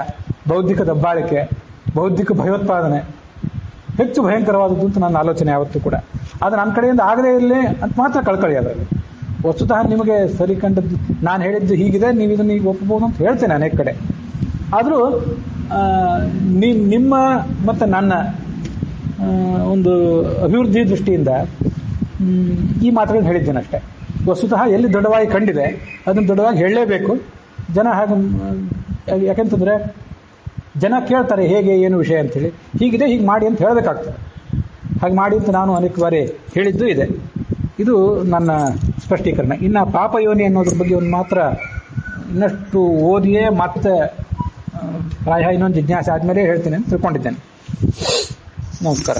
ಬೌದ್ಧಿಕ ದಬ್ಬಾಳಿಕೆ, ಬೌದ್ಧಿಕ ಭಯೋತ್ಪಾದನೆ ಹೆಚ್ಚು ಭಯಂಕರವಾದದ್ದು ಅಂತ ನನ್ನ ಆಲೋಚನೆ ಯಾವತ್ತೂ ಕೂಡ. ಅದು ನನ್ನ ಕಡೆಯಿಂದ ಆಗದೇ ಇರಲಿ ಅಂತ ಮಾತ್ರ ಕಳ್ಕೊಳ್ಳಿ. ಅದರಲ್ಲಿ ವಸ್ತುತಃ ನಿಮಗೆ ಸರಿ ಕಂಡದ್ದು, ನಾನು ಹೇಳಿದ್ದು ಹೀಗಿದೆ, ನೀವು ಇದನ್ನು ಈಗ ಒಪ್ಪಬಹುದು ಅಂತ ಹೇಳ್ತೇನೆ ಅನೇಕ ಕಡೆ. ಆದರೂ ನಿಮ್ಮ ಮತ್ತು ನನ್ನ ಒಂದು ಅಭಿವೃದ್ಧಿ ದೃಷ್ಟಿಯಿಂದ ಈ ಮಾತುಗಳನ್ನು ಹೇಳಿದ್ದೇನೆ ಅಷ್ಟೇ. ವಸ್ತುತಃ ಎಲ್ಲಿ ದೃಢವಾಗಿ ಕಂಡಿದೆ ಅದನ್ನು ದೃಢವಾಗಿ ಹೇಳಲೇಬೇಕು. ಜನ ಹಾಗೆ, ಯಾಕೆಂತಂದರೆ ಜನ ಕೇಳ್ತಾರೆ ಹೇಗೆ ಏನು ವಿಷಯ ಅಂಥೇಳಿ, ಹೀಗಿದೆ ಹೀಗೆ ಮಾಡಿ ಅಂತ ಹೇಳಬೇಕಾಗ್ತದೆ. ಹಾಗೆ ಮಾಡಿ ಅಂತ ನಾನು ಅನೇಕ ಬಾರಿ ಹೇಳಿದ್ದು ಇದೆ. ಇದು ನನ್ನ ಸ್ಪಷ್ಟೀಕರಣ. ಇನ್ನು ಪಾಪ ಯೋನಿ ಅನ್ನೋದ್ರ ಬಗ್ಗೆ ಒಂದು ಮಾತ್ರ ಇನ್ನಷ್ಟು ಓದಿಯೇ ಮತ್ತೆ ಪ್ರಾಯ ಇನ್ನೊಂದು ಜಿಜ್ಞಾಸೆ ಆದಮೇಲೆ ಹೇಳ್ತೀನಿ ಅಂತ ತಿಳ್ಕೊಂಡಿದ್ದೇನೆ. ನಮಸ್ಕಾರ.